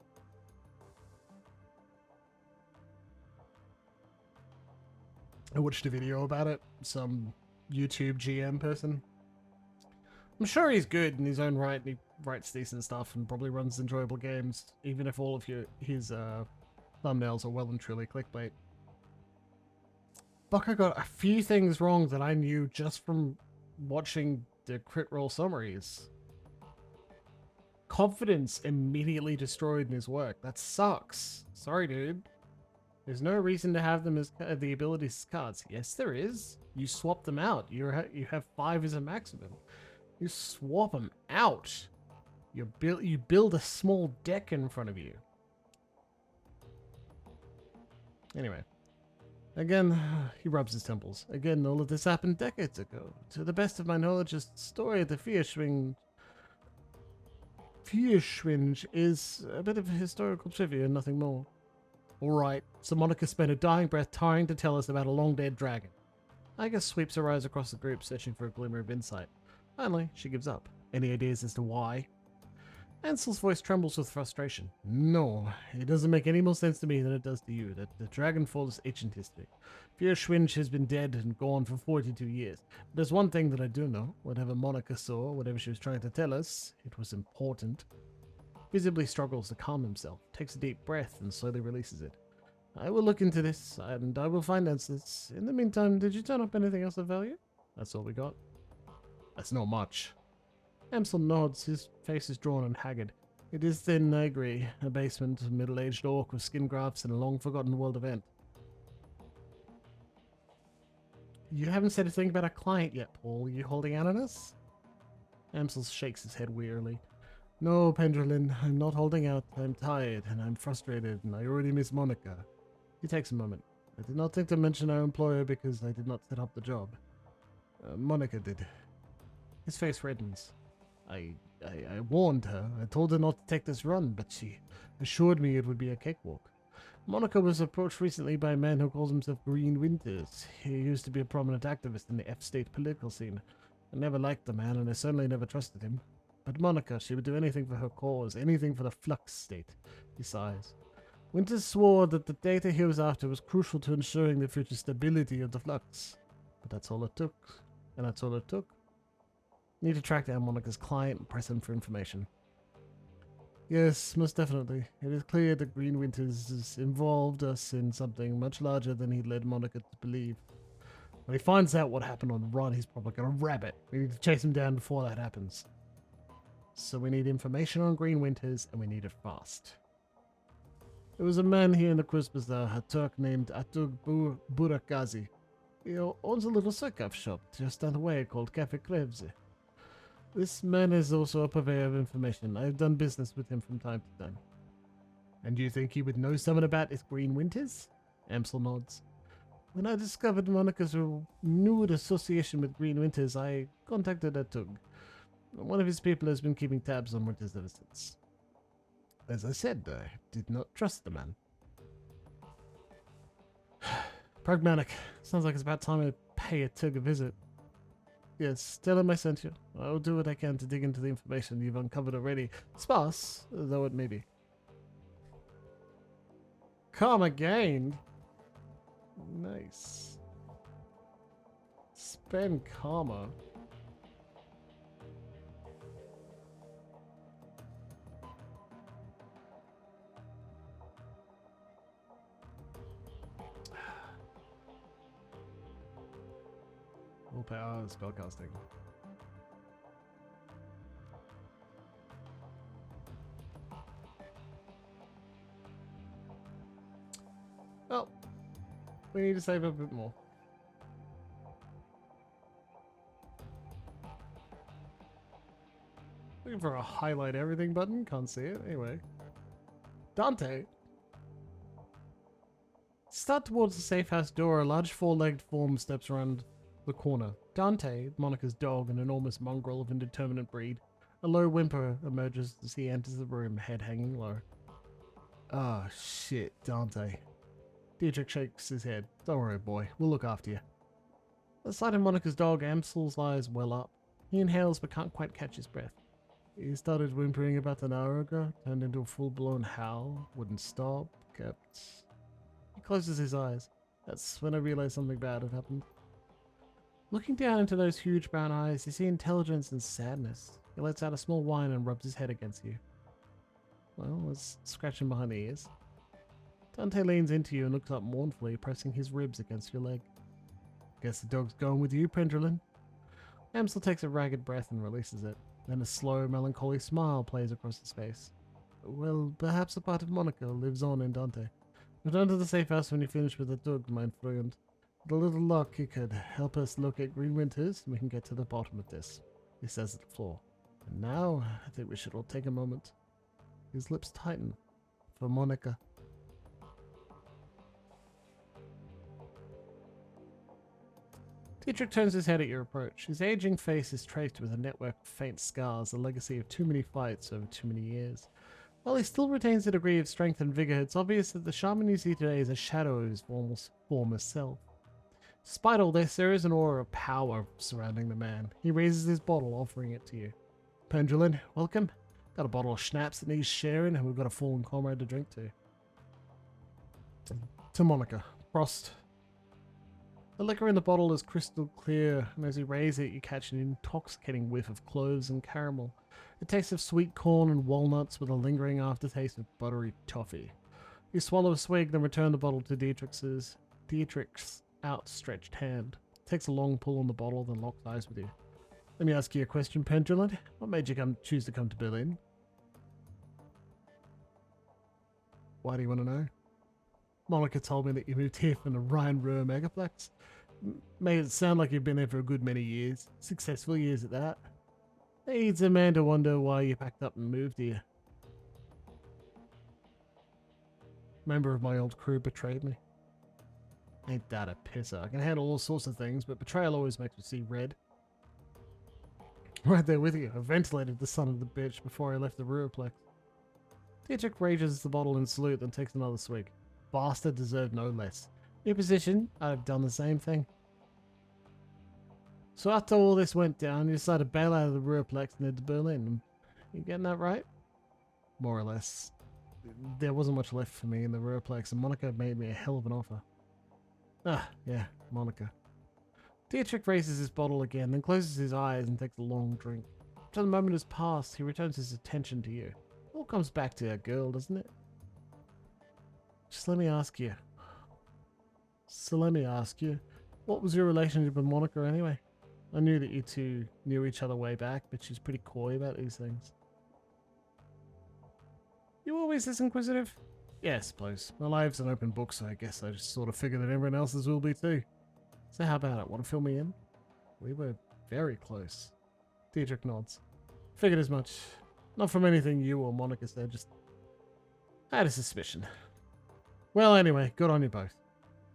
I watched a video about it. Some YouTube GM person. I'm sure he's good in his own right, and he writes decent stuff and probably runs enjoyable games, even if all of his thumbnails are well and truly clickbait. Bucker got a few things wrong that I knew just from watching the crit roll summaries. Confidence immediately destroyed in his work. That sucks. Sorry, dude. There's no reason to have them as the abilities as cards. Yes, there is. You swap them out. You have 5 as a maximum. You swap them out. You build a small deck in front of you. Anyway. Again, he rubs his temples. Again, all of this happened decades ago. To the best of my knowledge, the story of the Feuerschwinge is a bit of historical trivia and nothing more. Alright, so Monica spent a dying breath trying to tell us about a long-dead dragon. Iga sweeps her eyes across the group, searching for a glimmer of insight. Finally, she gives up. Any ideas as to why? Ansel's voice trembles with frustration. No, it doesn't make any more sense to me than it does to you. That the Dragonfall is ancient history. Feuerschwinge has been dead and gone for 42 years. But there's one thing that I do know. Whatever Monica saw, whatever she was trying to tell us, it was important. Visibly struggles to calm himself, takes a deep breath, and slowly releases it. I will look into this, and I will find answers. In the meantime, did you turn up anything else of value? That's all we got. That's not much. Amsel nods, his face is drawn and haggard. It is thin, I agree. A basement, a middle-aged orc with skin grafts, and a long-forgotten world event. You haven't said a thing about a client yet, Paul. Are you holding out on us? Amsel shakes his head wearily. No, Pendrelin, I'm not holding out. I'm tired, and I'm frustrated, and I already miss Monica. He takes a moment. I did not think to mention our employer because I did not set up the job. Monica did. His face reddens. I warned her. I told her not to take this run, but she assured me it would be a cakewalk. Monica was approached recently by a man who calls himself Green Winters. He used to be a prominent activist in the F-State political scene. I never liked the man, and I certainly never trusted him. But Monica, she would do anything for her cause, anything for the Flux State. He sighs. Winters swore that the data he was after was crucial to ensuring the future stability of the Flux. But that's all it took. And that's all it took. Need to track down Monica's client and press him for information. Yes, most definitely. It is clear that Green Winters has involved us in something much larger than he led Monica to believe. When he finds out what happened on the run, he's probably going to rabbit. We need to chase him down before that happens. So we need information on Green Winters, and we need it fast. There was a man here in the Cruise Bazaar, a Turk named Atug Burakazi. He owns a little circus shop just down the way called Cafe Krevze. This man is also a purveyor of information. I've done business with him from time to time. And you think he would know something about his Green Winters? Amsel nods. When I discovered Monica's renewed association with Green Winters, I contacted Atug. One of his people has been keeping tabs on Winters ever since. As I said, I did not trust the man. Pragmatic. Sounds like it's about time I pay Atug a visit. Yes, tell him I sent you. I'll do what I can to dig into the information you've uncovered already. Sparse, though it may be. Karma gained? Nice. Spend karma. Willpower, spellcasting. Well, we need to save a bit more. Looking for a highlight everything button, can't see it. Anyway. Dante. Start towards the safe house door. A large four-legged form steps around the corner. Dante, Monica's dog, an enormous mongrel of indeterminate breed. A low whimper emerges as he enters the room, head hanging low. Ah, shit, Dante. Dietrich shakes his head. Don't worry, boy. We'll look after you. At the sight of Monica's dog, Amsel's eyes well up. He inhales but can't quite catch his breath. He started whimpering about an hour ago, turned into a full-blown howl, wouldn't stop, kept... He closes his eyes. That's when I realized something bad had happened. Looking down into those huge brown eyes, you see intelligence and sadness. He lets out a small whine and rubs his head against you. Well, was scratching behind the ears. Dante leans into you and looks up mournfully, pressing his ribs against your leg. Guess the dog's going with you, Pendulin. Amsel takes a ragged breath and releases it. Then a slow, melancholy smile plays across his face. Well, perhaps a part of Monica lives on in Dante. Return to the safe house when you finish with the dog, my friend. With a little luck, he could help us locate Green Winters, and we can get to the bottom of this, he says at the floor. And now, I think we should all take a moment. His lips tighten. For Monica. Dietrich turns his head at your approach. His aging face is traced with a network of faint scars, a legacy of too many fights over too many years. While he still retains a degree of strength and vigor, it's obvious that the shaman you see today is a shadow of his former self. Despite all this, there is an aura of power surrounding the man. He raises his bottle, offering it to you. Pendulin, welcome. Got a bottle of schnapps that needs sharing, and we've got a fallen comrade to drink to. To Monica. Prost. The liquor in the bottle is crystal clear, and as you raise it, you catch an intoxicating whiff of cloves and caramel. It tastes of sweet corn and walnuts with a lingering aftertaste of buttery toffee. You swallow a swig, then return the bottle to Dietrich's outstretched hand. Takes a long pull on the bottle, then locks eyes with you. Let me ask you a question, Pendulin. What made you choose to come to Berlin? Why do you want to know? Monica told me that you moved here from the Rhine-Ruhr Megaplex. Made it sound like you've been there for a good many years. Successful years at that. Leads a man to wonder why you packed up and moved here. Member of my old crew betrayed me. Ain't that a pisser? I can handle all sorts of things, but betrayal always makes me see red. Right there with you. I ventilated the son of the bitch before I left the Ruhrplex. Dietrich raises the bottle in salute, then takes another swig. Bastard deserved no less. In your position, I'd have done the same thing. So after all this went down, you decided to bail out of the Ruhrplex and head to Berlin. You getting that right? More or less. there wasn't much left for me in the Ruroplex, and Monica made me a hell of an offer. Ah, yeah, Monica. Dietrich raises his bottle again, then closes his eyes and takes a long drink. After the moment has passed, he returns his attention to you. It all comes back to that girl, doesn't it? Just let me ask you. What was your relationship with Monica anyway? I knew that you two knew each other way back, but she's pretty coy about these things. You always this inquisitive? Yeah, I suppose. My life's an open book, so I guess I just sort of figured that everyone else's will be too. So how about it? Want to fill me in? We were very close. Dietrich nods. Figured as much. Not from anything you or Monica said, just... I had a suspicion. Well, anyway, good on you both.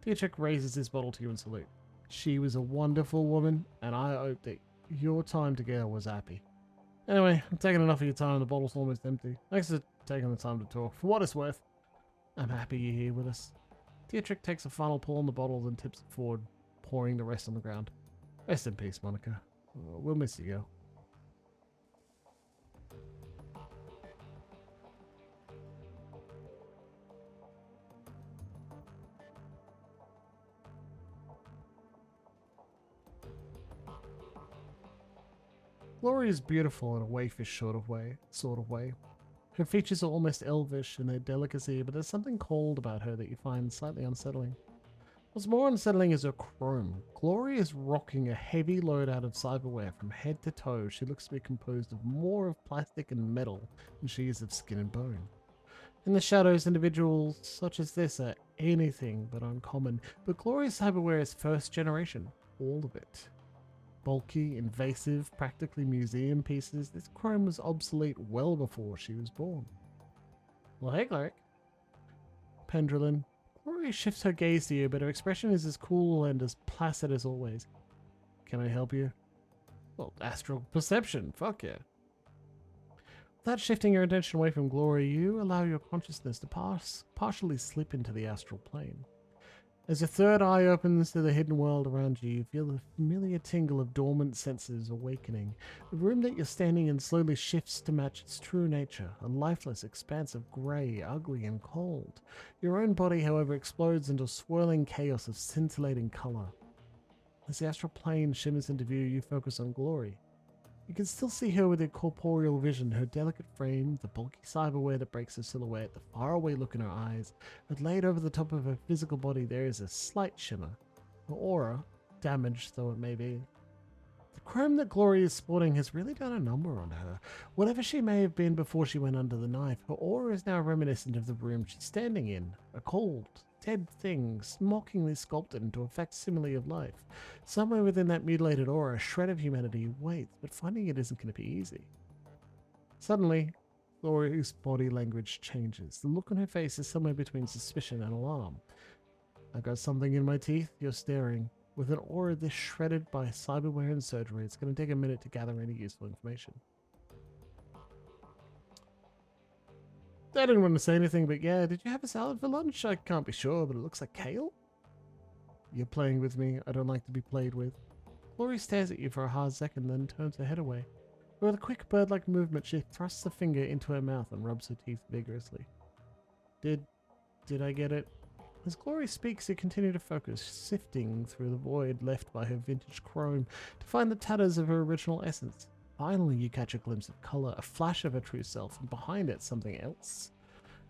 Dietrich raises his bottle to you in salute. She was a wonderful woman, and I hope that your time together was happy. Anyway, I'm taking enough of your time, the bottle's almost empty. Thanks for taking the time to talk. For what it's worth, I'm happy you're here with us. Dietrich takes a final pull on the bottle and tips it forward, pouring the rest on the ground. Rest in peace, Monica. We'll miss you, girl. Glory is beautiful in a waifish sort of way. Her features are almost elvish in their delicacy, but there's something cold about her that you find slightly unsettling. What's more unsettling is her chrome. Glory is rocking a heavy load out of cyberware from head to toe. She looks to be composed of more of plastic and metal than she is of skin and bone. In the shadows, individuals such as this are anything but uncommon, but Glory's cyberware is first generation, all of it. Bulky, invasive, practically museum pieces, this chrome was obsolete well before she was born. Well, hey, Cleric. Pendrelin. Glory shifts her gaze to you, but her expression is as cool and as placid as always. Can I help you? Well, astral perception, fuck yeah. Without shifting your attention away from Glory, you allow your consciousness to partially slip into the astral plane. As your third eye opens to the hidden world around you, you feel the familiar tingle of dormant senses awakening. The room that you're standing in slowly shifts to match its true nature, a lifeless expanse of grey, ugly and cold. Your own body, however, explodes into a swirling chaos of scintillating colour. As the astral plane shimmers into view, you focus on Glory. You can still see her with her corporeal vision, her delicate frame, the bulky cyberware that breaks her silhouette, the faraway look in her eyes. But laid over the top of her physical body there is a slight shimmer. Her aura, damaged though it may be. The chrome that Glory is sporting has really done a number on her. Whatever she may have been before she went under the knife, her aura is now reminiscent of the room she's standing in. A cold, dead thing, mockingly sculpted into a facsimile of life. Somewhere within that mutilated aura, a shred of humanity waits, but finding it isn't going to be easy. Suddenly, Glory's body language changes. The look on her face is somewhere between suspicion and alarm. I've got something in my teeth, you're staring. With an aura this shredded by cyberware and surgery, it's going to take a minute to gather any useful information. I didn't want to say anything, but yeah, did you have a salad for lunch? I can't be sure, but it looks like kale. You're playing with me. I don't like to be played with. Glory stares at you for a hard second, then turns her head away. With a quick bird-like movement, she thrusts a finger into her mouth and rubs her teeth vigorously. Did I get it? As Glory speaks, you continue to focus, sifting through the void left by her vintage chrome to find the tatters of her original essence. Finally, you catch a glimpse of colour, a flash of her true self, and behind it, something else.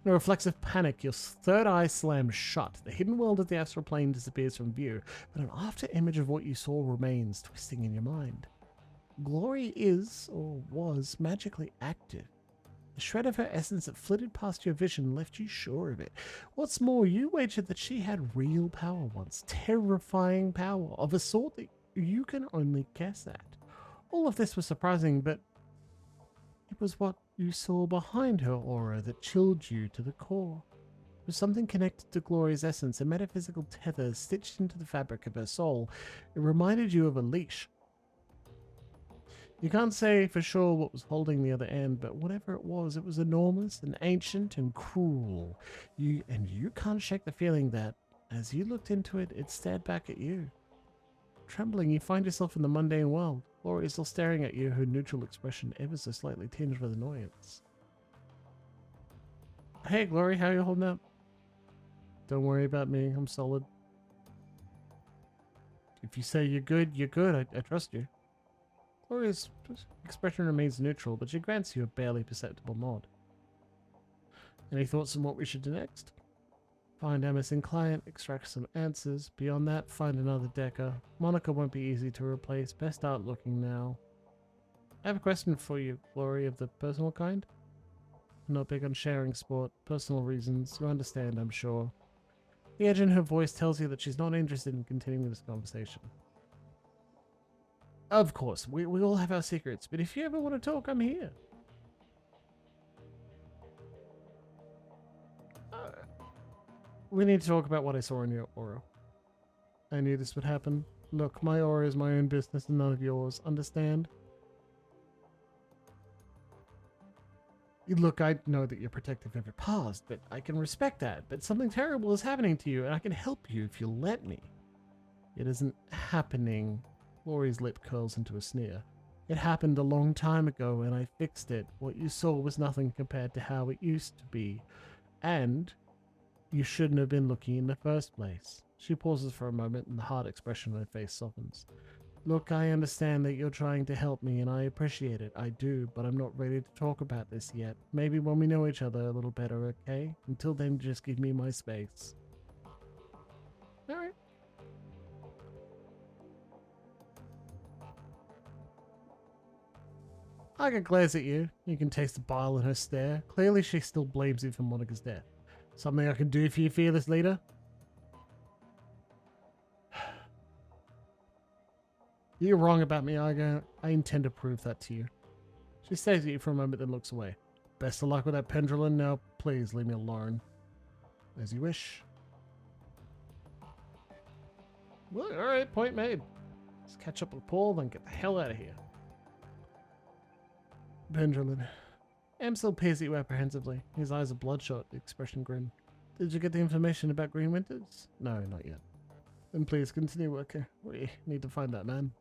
In a reflexive panic, your third eye slams shut. The hidden world of the astral plane disappears from view, but an after-image of what you saw remains, twisting in your mind. Glory is, or was, magically active. The shred of her essence that flitted past your vision left you sure of it. What's more, you wagered that she had real power once, terrifying power, of a sort that you can only guess at. All of this was surprising, but it was what you saw behind her aura that chilled you to the core. It was something connected to Glory's essence, a metaphysical tether stitched into the fabric of her soul. It reminded you of a leash. You can't say for sure what was holding the other end, but whatever it was enormous and ancient and cruel. You can't shake the feeling that, as you looked into it, it stared back at you. Trembling, you find yourself in the mundane world. Glory is still staring at you, her neutral expression ever so slightly tinged with annoyance. Hey, Glory, how you holding up? Don't worry about me. I'm solid. If you say you're good, you're good. I trust you. Gloria's expression remains neutral, but she grants you a barely perceptible nod. Any thoughts on what we should do next? Find our missing client, extract some answers. Beyond that, find another Decker. Monica won't be easy to replace. Best start looking now. I have a question for you, Glory, of the personal kind. I'm not big on sharing sport. Personal reasons. You understand, I'm sure. The edge in her voice tells you that she's not interested in continuing this conversation. Of course, we all have our secrets, but if you ever want to talk, I'm here. We need to talk about what I saw in your aura. I knew this would happen. Look, my aura is my own business and none of yours. Understand? Look, I know that you're protective of your past, but I can respect that. But something terrible is happening to you, and I can help you if you let me. It isn't happening. Lori's lip curls into a sneer. It happened a long time ago, and I fixed it. What you saw was nothing compared to how it used to be. And you shouldn't have been looking in the first place. She pauses for a moment, and the hard expression on her face softens. Look, I understand that you're trying to help me, and I appreciate it. I do, but I'm not ready to talk about this yet. Maybe when we know each other a little better, okay? Until then, just give me my space. Alright. I can glares at you. You can taste the bile in her stare. Clearly, she still blames you for Monica's death. Something I can do for you, fearless leader? You're wrong about me, Argo. I intend to prove that to you. She stares at you for a moment, then looks away. Best of luck with that pendulum. Now, please leave me alone. As you wish. Well, alright, point made. Let's catch up with Paul, then get the hell out of here. Pendulum. Amsel peers at you apprehensively. His eyes are bloodshot, the expression grim. Did you get the information about Green Winters? No, not yet. Then please continue working. We need to find that man.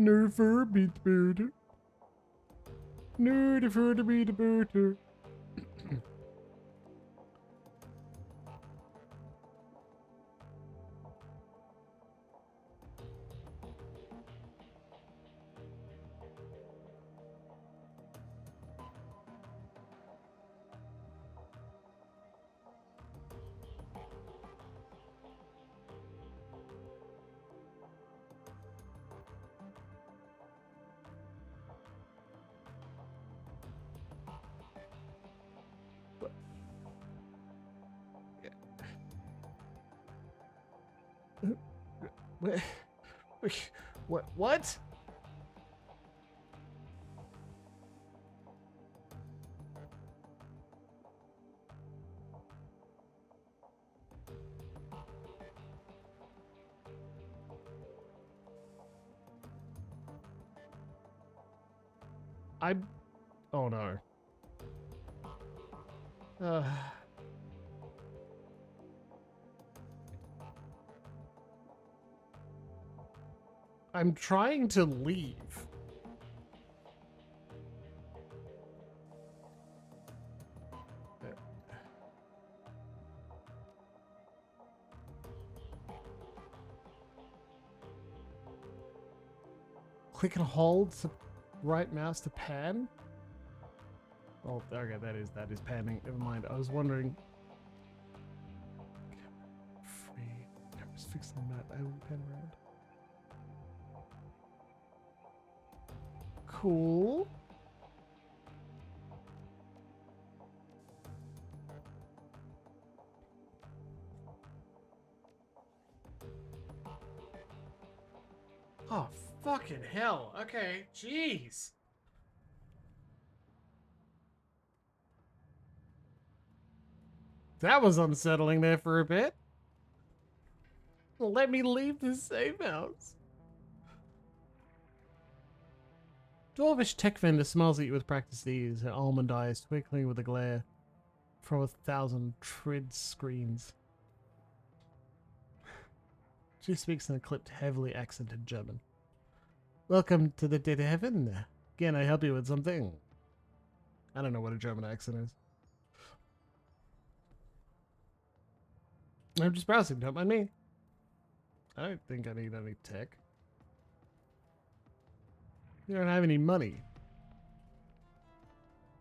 No fur beat the booter. No the fur to beat the booter. What? Oh no. I'm trying to leave. Click and hold to right mouse to pan. Oh, okay, that is panning. Never mind. I was wondering. Free. I was fixing the map. I will pan around. Cool. Oh, fucking hell. Okay, jeez. That was unsettling there for a bit. Let me leave this safe house. Dwarvish tech vendor smiles at you with practiced ease, her almond eyes twinkling with a glare from 1,000 trid screens. She speaks in a clipped, heavily accented German. Welcome to the dead heaven. Can I help you with something? I don't know what a German accent is. I'm just browsing, don't mind me. I don't think I need any tech. You don't have any money.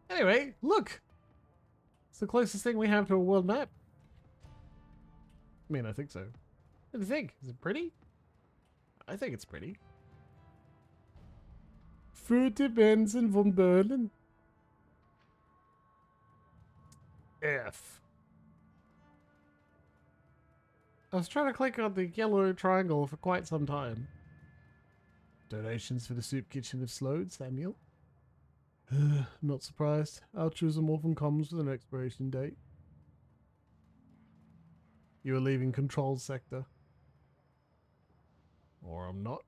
Anyway, look! It's the closest thing we have to a world map. I mean, I think so. What do you think? Is it pretty? I think it's pretty. Für die Benson von Berlin. F. I was trying to click on the yellow triangle for quite some time. Donations for the soup kitchen have slowed, Samuel. Not surprised. Altruism often comes with an expiration date. You are leaving control sector. Or I'm not.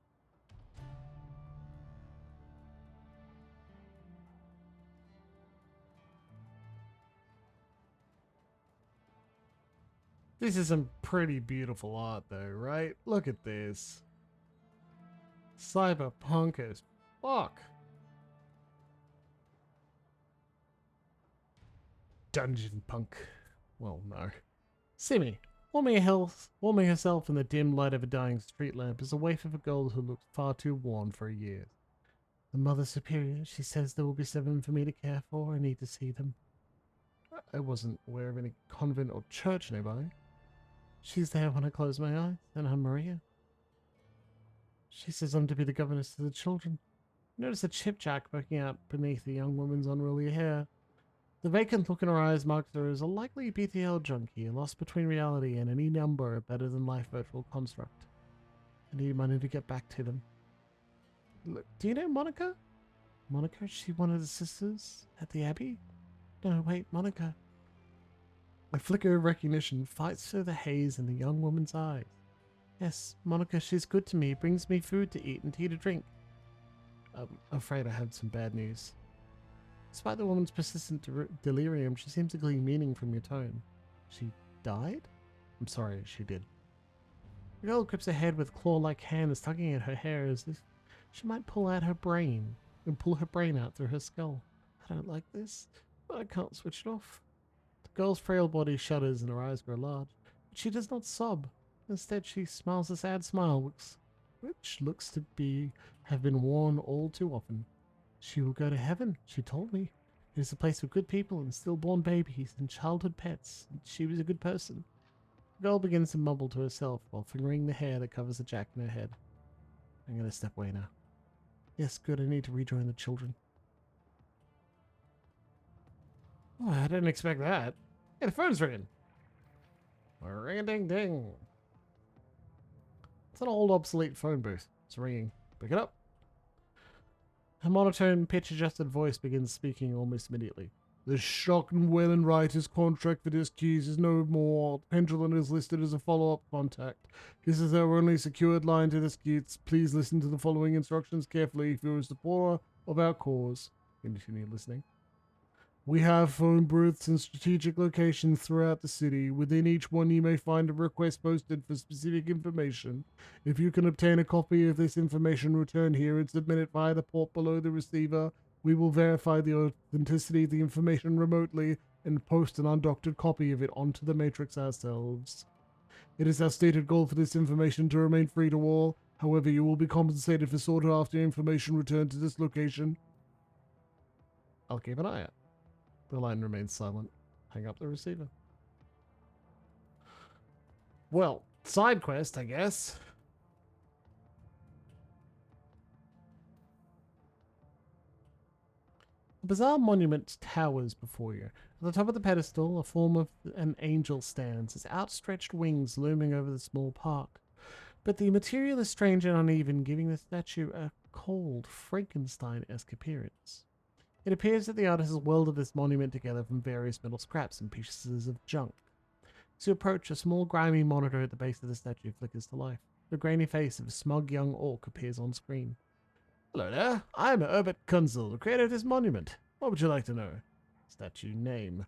This is some pretty beautiful art though, right? Look at this. Cyberpunk as fuck. Dungeon punk. Well, no. Simi, warming herself in the dim light of a dying street lamp, is a waif of a girl who looks far too worn for a year. The Mother Superior, she says there will be 7 for me to care for. I need to see them. I wasn't aware of any convent or church nearby. She's there when I close my eyes, and I'm Maria. She says I'm to be the governess to the children. Notice a chipjack poking out beneath the young woman's unruly hair. The vacant look in her eyes marks her as a likely BTL junkie, lost between reality and any number of better-than-life virtual construct. I need money to get back to them. Look, do you know Monica? Monica? Is she one of the sisters at the Abbey? No, wait, Monica. A flicker of recognition fights through the haze in the young woman's eyes. Yes, Monica, she's good to me, brings me food to eat and tea to drink. I'm afraid I have some bad news. Despite the woman's persistent delirium, she seems to glean meaning from your tone. She died? I'm sorry, she did. The girl grips her head with claw-like hands tugging at her hair as if she might pull out her brain and pull her brain out through her skull. I don't like this, but I can't switch it off. The girl's frail body shudders and her eyes grow large, but she does not sob. Instead, she smiles a sad smile, which looks to have been worn all too often. She will go to heaven, she told me. It is a place for good people and stillborn babies and childhood pets. And she was a good person. The girl begins to mumble to herself while fingering the hair that covers the jack in her head. I'm going to step away now. Yes, good, I need to rejoin the children. Oh, I didn't expect that. Hey, the phone's ringing. Ring-a-ding-ding. It's an old obsolete phone booth. It's ringing. Pick it up. Her monotone, pitch-adjusted voice begins speaking almost immediately. The Shocked Well and Writer's contract for this keys is no more. Pendulum is listed as a follow-up contact. This is our only secured line to the skits. Please listen to the following instructions carefully if you're a supporter of our cause. Continue listening. We have phone booths in strategic locations throughout the city. Within each one you may find a request posted for specific information. If you can obtain a copy of this information, return here and submit it via the port below the receiver. We will verify the authenticity of the information remotely and post an undoctored copy of it onto the Matrix ourselves. It is our stated goal for this information to remain free to all. However, you will be compensated for sought after information returned to this location. I'll keep an eye out. The line remains silent. Hang up the receiver. Well, side quest, I guess. A bizarre monument towers before you. At the top of the pedestal, a form of an angel stands, its outstretched wings looming over the small park. But the material is strange and uneven, giving the statue a cold, Frankenstein-esque appearance. It appears that the artist has welded this monument together from various metal scraps and pieces of junk. As you approach, a small grimy monitor at the base of the statue flickers to life. The grainy face of a smug young orc appears on screen. Hello there, I'm Herbert Kunzel, the creator of this monument. What would you like to know? Statue name.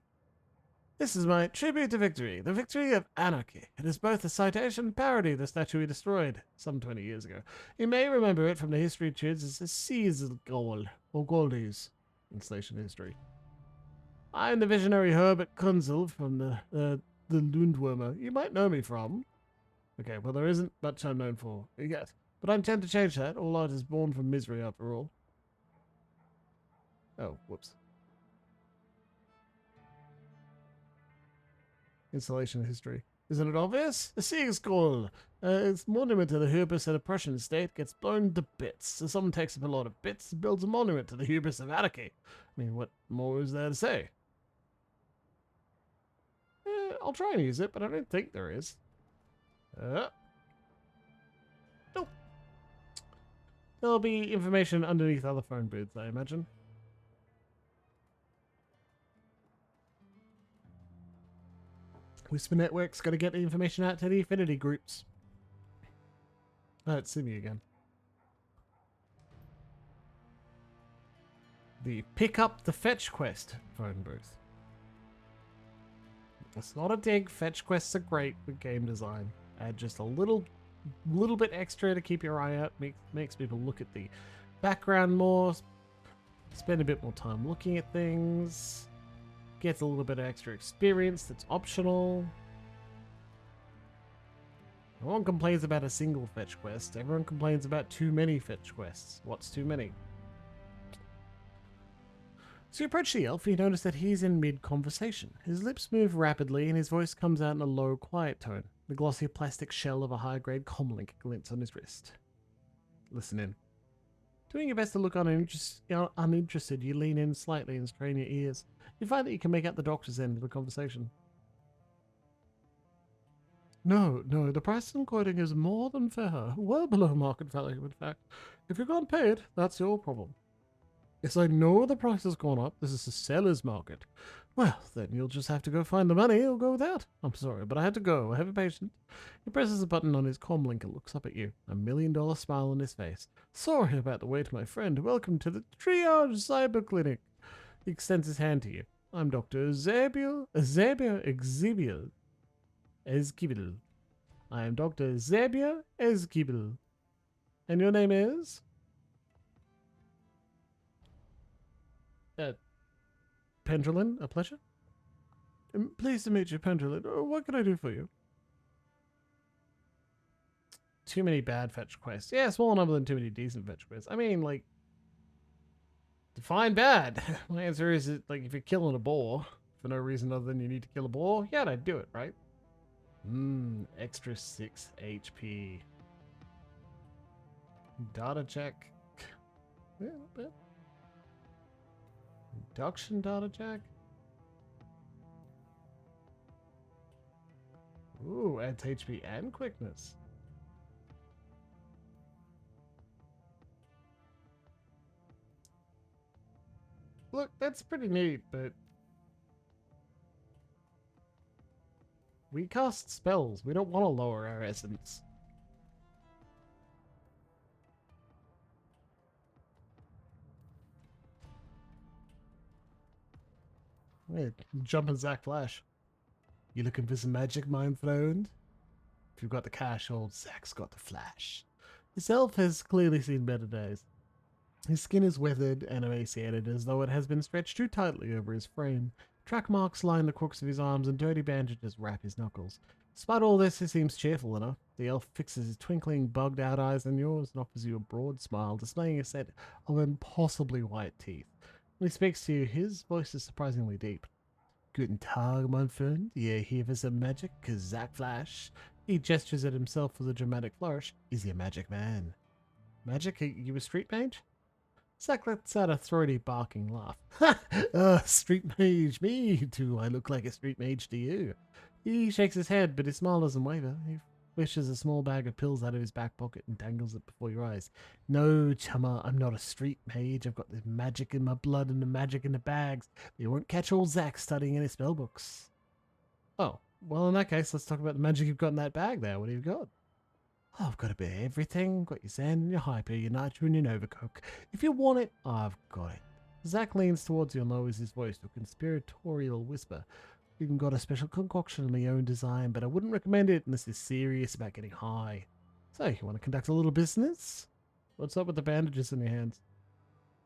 This is my tribute to victory, the victory of anarchy. It is both a citation and parody of the statue we destroyed some 20 years ago. You may remember it from the history tunes as a Caesar goal, or Goldies, installation history. I am the visionary Herbert Kunzel from the Lundwormer. You might know me from. Okay, well, there isn't much I'm known for yet, but I intend to change that. All art is born from misery, after all. Oh, whoops. Installation history. Isn't it obvious? The Siegesgoal. Its monument to the hubris of the Prussian state gets blown to bits. So someone takes up a lot of bits and builds a monument to the hubris of anarchy. I mean, what more is there to say? I'll try and use it, but I don't think there is. Nope. There'll be information underneath other phone booths, I imagine. Whisper Network's got to get the information out to the affinity groups. Oh, it's Simi again. The Pick Up the Fetch Quest phone booth. It's not a dig. Fetch quests are great with game design. Add just a little bit extra to keep your eye out. Makes people look at the background more. Spend a bit more time looking at things. Gets a little bit of extra experience that's optional. No one complains about a single fetch quest. Everyone complains about too many fetch quests. What's too many? So you approach the elf, you notice that he's in mid-conversation. His lips move rapidly and his voice comes out in a low, quiet tone. The glossy plastic shell of a high-grade comlink glints on his wrist. Listen in. Doing your best to look uninterested, you lean in slightly and strain your ears. You find that you can make out the doctor's end of the conversation. No, the price I'm quoting is more than fair. Well below market value, in fact. If you can't pay it, that's your problem. Yes, I know the price has gone up. This is a seller's market. Well, then you'll just have to go find the money or go without. I'm sorry, but I had to go. I have a patient. He presses a button on his comlink and looks up at you, a $1 million smile on his face. Sorry about the wait, my friend. Welcome to the Triage Cyber Clinic. He extends his hand to you. I'm Dr. Eusebio Esquivel. I am Dr. Eusebio Esquivel. And your name is? Pendrelin, a pleasure? Pleased to meet you, Pendrelin. What can I do for you? Too many bad fetch quests. Yeah, smaller number than too many decent fetch quests. I mean, like, define bad. My answer is, like, if you're killing a boar for no reason other than you need to kill a boar, yeah, I'd do it, right? Extra 6 HP. Data check. Yeah, not bad. Induction data check. Ooh, adds HP and quickness. Look, that's pretty neat, but we cast spells. We don't want to lower our essence. Hey, jumping Zach Flash. You looking for some magic, mind friend? If you've got the cash, old Zach's got the flash. This elf has clearly seen better days. His skin is weathered and emaciated, as though it has been stretched too tightly over his frame. Track marks line the crooks of his arms, and dirty bandages wrap his knuckles. Despite all this, he seems cheerful enough. The elf fixes his twinkling, bugged-out eyes on yours and offers you a broad smile, displaying a set of impossibly white teeth. When he speaks to you, his voice is surprisingly deep. Guten Tag, mein Freund. You here for some magic? 'Cause Zach Flash, he gestures at himself with a dramatic flourish, is a magic man. Magic? Are you a street mage? Zach lets out a throaty, barking laugh. Ha! Street mage, me too. I look like a street mage to you. He shakes his head, but his smile doesn't waver. He fishes a small bag of pills out of his back pocket and dangles it before your eyes. No, chummer, I'm not a street mage. I've got the magic in my blood and the magic in the bags. You won't catch old Zach studying in his spell books. Oh, well, in that case, let's talk about the magic you've got in that bag there. What have you got? Oh, I've got a bit of everything. Got your sand and your hyper, your nitro and your novacoke. If you want it, I've got it. Zach leans towards you and lowers his voice to a conspiratorial whisper. Even got a special concoction of my own design, but I wouldn't recommend it unless you're serious about getting high. So, you want to conduct a little business? What's up with the bandages in your hands?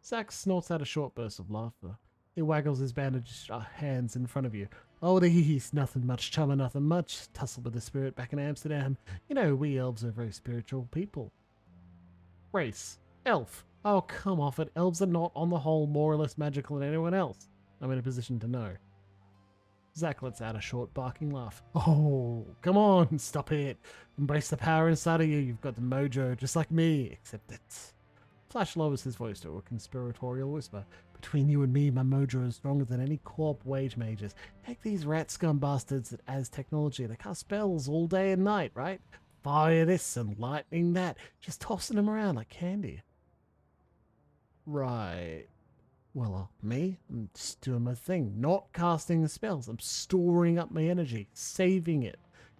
Zack snorts out a short burst of laughter. He waggles his bandaged hands in front of you. Oh, he's nothing much, chummer, nothing much. Tussle with the spirit back in Amsterdam. You know, we elves are very spiritual people. Race. Elf. Oh, come off it. Elves are not, on the whole, more or less magical than anyone else. I'm in a position to know. Zack lets out a short barking laugh. Oh, come on, stop it. Embrace the power inside of you. You've got the mojo, just like me, except that... Flash lowers his voice to a conspiratorial whisper. Between you and me, my mojo is stronger than any corp wage mages. Heck, these rat scum bastards that has technology. They cast spells all day and night, right? Fire this and lightning that. Just tossing them around like candy. Right. Well, me, I'm just doing my thing. Not casting the spells. I'm storing up my energy. Saving it.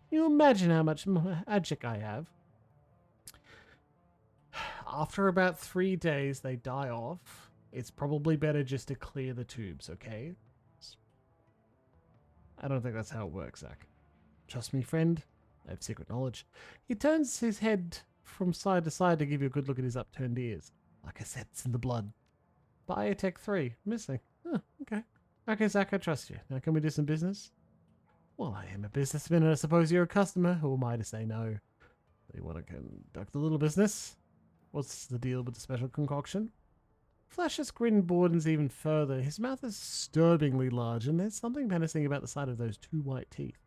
Can you imagine how much magic I have? After about 3 days, they die off. It's probably better just to clear the tubes, okay? I don't think that's how it works, Zach. Trust me, friend. I have secret knowledge. He turns his head from side to side to give you a good look at his upturned ears. Like I said, it's in the blood. Biotech 3. Missing. Huh, okay. Okay, Zach, I trust you. Now, can we do some business? Well, I am a businessman, and I suppose you're a customer. Who am I to say no? You want to conduct a little business? What's the deal with the special concoction? Flash's grin broadens even further. His mouth is disturbingly large, and there's something menacing about the sight of those 2 white teeth.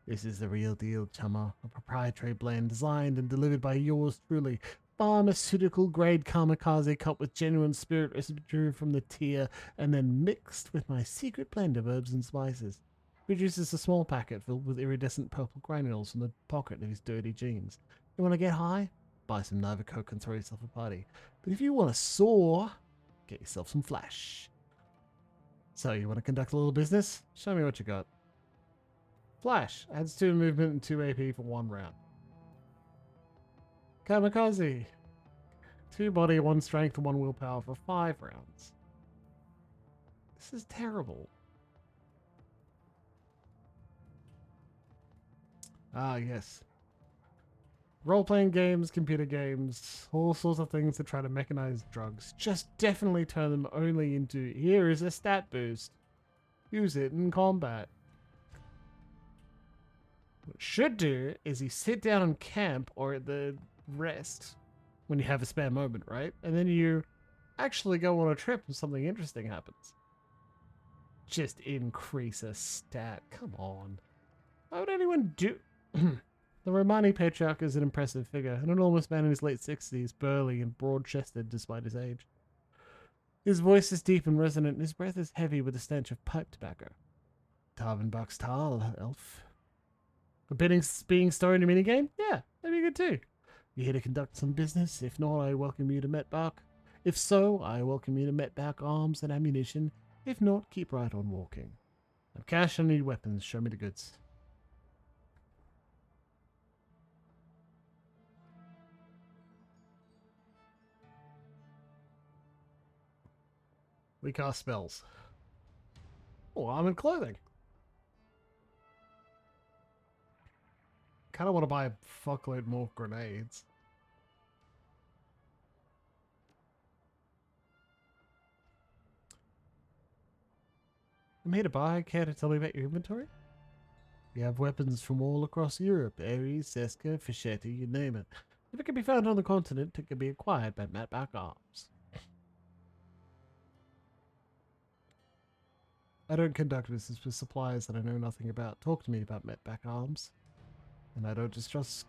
This is the real deal, chummer. A proprietary blend designed and delivered by yours truly. Pharmaceutical-grade kamikaze cut with genuine spirit residue from the tear, and then mixed with my secret blend of herbs and spices. Produces a small packet filled with iridescent purple granules from the pocket of his dirty jeans. You want to get high? Buy some Nova Coke and throw yourself a party. But if you want to soar, get yourself some flash. So, you want to conduct a little business? Show me what you got. Flash. Adds 2 movement and 2 AP for 1 round. Kamikaze. 2 body, 1 strength, and 1 willpower for 5 rounds. This is terrible. Ah, yes. Role-playing games, computer games, all sorts of things that try to mechanize drugs. Just definitely turn them only into, here is a stat boost. Use it in combat. What it should do is you sit down in camp or at the rest when you have a spare moment, right? And then you actually go on a trip and something interesting happens. Just increase a stat. Come on. Why would anyone do... The Romani patriarch is an impressive figure, an enormous man in his late 60s, burly and broad-chested despite his age. His voice is deep and resonant, and his breath is heavy with the stench of pipe tobacco. Tarvenbach's Tal, elf. A being stoned in a minigame? Yeah, that'd be good too. You here to conduct some business? If not, I welcome you to Metbach. If so, I welcome you to Metbach arms and ammunition. If not, keep right on walking. I have cash, I need weapons. Show me the goods. We cast spells. Oh, armored clothing. Kind of want to buy a fuckload more grenades. I'm here to buy. Care to tell me about your inventory? We have weapons from all across Europe. Ares, Seska, Fischetti, you name it. If it can be found on the continent, it can be acquired by Matback Arms. I don't conduct business with suppliers that I know nothing about. Talk to me about Metback Arms. And I don't discuss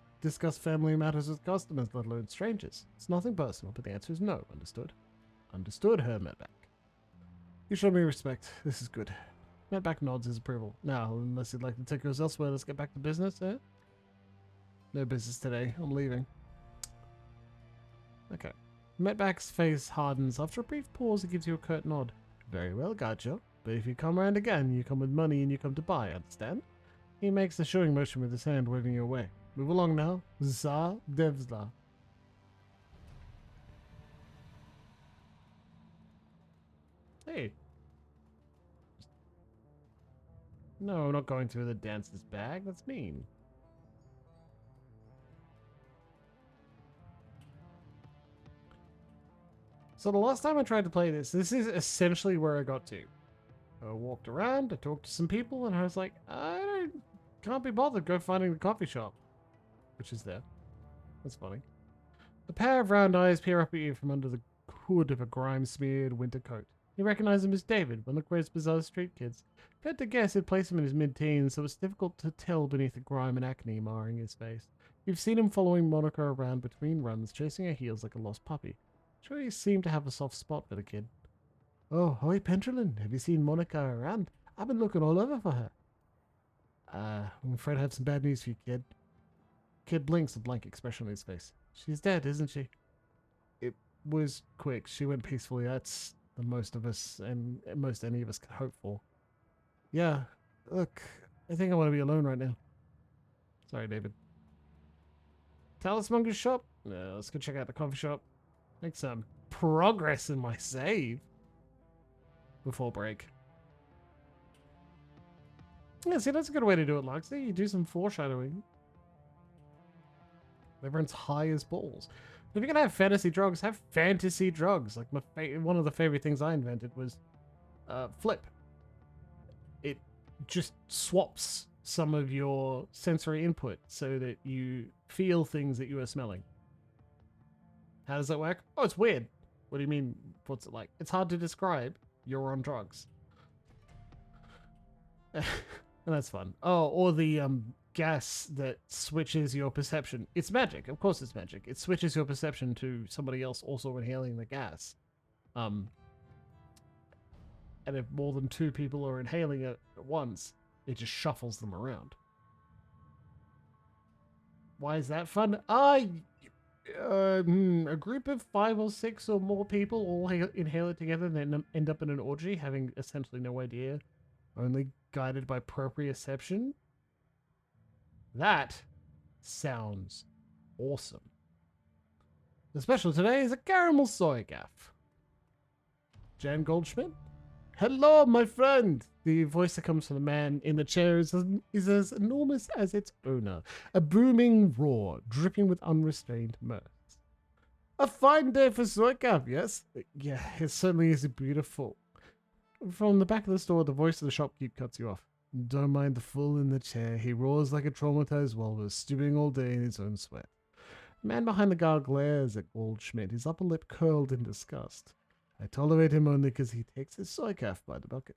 family matters with customers, let alone strangers. It's nothing personal, but the answer is no. Understood? Understood, Herr Metback. You show me respect. This is good. Metback nods his approval. Now, unless you'd like to take yours elsewhere, let's get back to business, eh? No business today. I'm leaving. Okay. Metback's face hardens. After a brief pause, he gives you a curt nod. Very well, gotcha. But if you come around again, you come with money and you come to buy, understand? He makes a showing motion with his hand, waving you away. Move along now. Za Devsla. Hey. No, I'm not going through the dancer's bag. That's mean. So the last time I tried to play this is essentially where I got to. I walked around, I talked to some people, and I was like, can't be bothered go finding the coffee shop. Which is there. That's funny. A pair of round eyes peer up at you from under the hood of a grime-smeared winter coat. You recognize him as David, one of the greatest bizarre street kids. If you had to guess, he'd place him in his mid-teens, so it's difficult to tell beneath the grime and acne marring his face. You've seen him following Monica around between runs, chasing her heels like a lost puppy. Sure, he seemed to have a soft spot for the kid. Oh, hoi, Pentrelin, have you seen Monica around? I've been looking all over for her. I'm afraid I have some bad news for you, kid. Kid blinks, a blank expression on his face. She's dead, isn't she? It was quick. She went peacefully. That's the most of us and most any of us could hope for. Yeah, look, I think I want to be alone right now. Sorry, David. Talismonger's shop? No, let's go check out the coffee shop. Make some progress in my save before break. Yeah, see, that's a good way to do it, Luxy. You do some foreshadowing. Everyone's high as balls. If you're gonna have fantasy drugs, have fantasy drugs. Like one of the favorite things I invented was Flip. It just swaps some of your sensory input so that you feel things that you are smelling. How does that work? Oh, it's weird. What do you mean? What's it like? It's hard to describe. You're on drugs. And that's fun. Oh, or the gas that switches your perception. It's magic. Of course it's magic. It switches your perception to somebody else also inhaling the gas. And if more than two people are inhaling it at once, it just shuffles them around. Why is that fun? A group of 5 or 6 or more people all inhale it together and then end up in an orgy, having essentially no idea, only guided by proprioception. That sounds awesome. The special today is a caramel soy gaff. Jan Goldschmidt? Hello, my friend! The voice that comes from the man in the chair is as enormous as its owner. A booming roar, dripping with unrestrained mirth. A fine day for soy gaff, yes? Yeah, it certainly is beautiful. From the back of the store, the voice of the shopkeep cuts you off. Don't mind the fool in the chair. He roars like a traumatized walrus, stewing all day in his own sweat. The man behind the bar glares at Goldschmidt, his upper lip curled in disgust. I tolerate him only because he takes his soy calf by the bucket.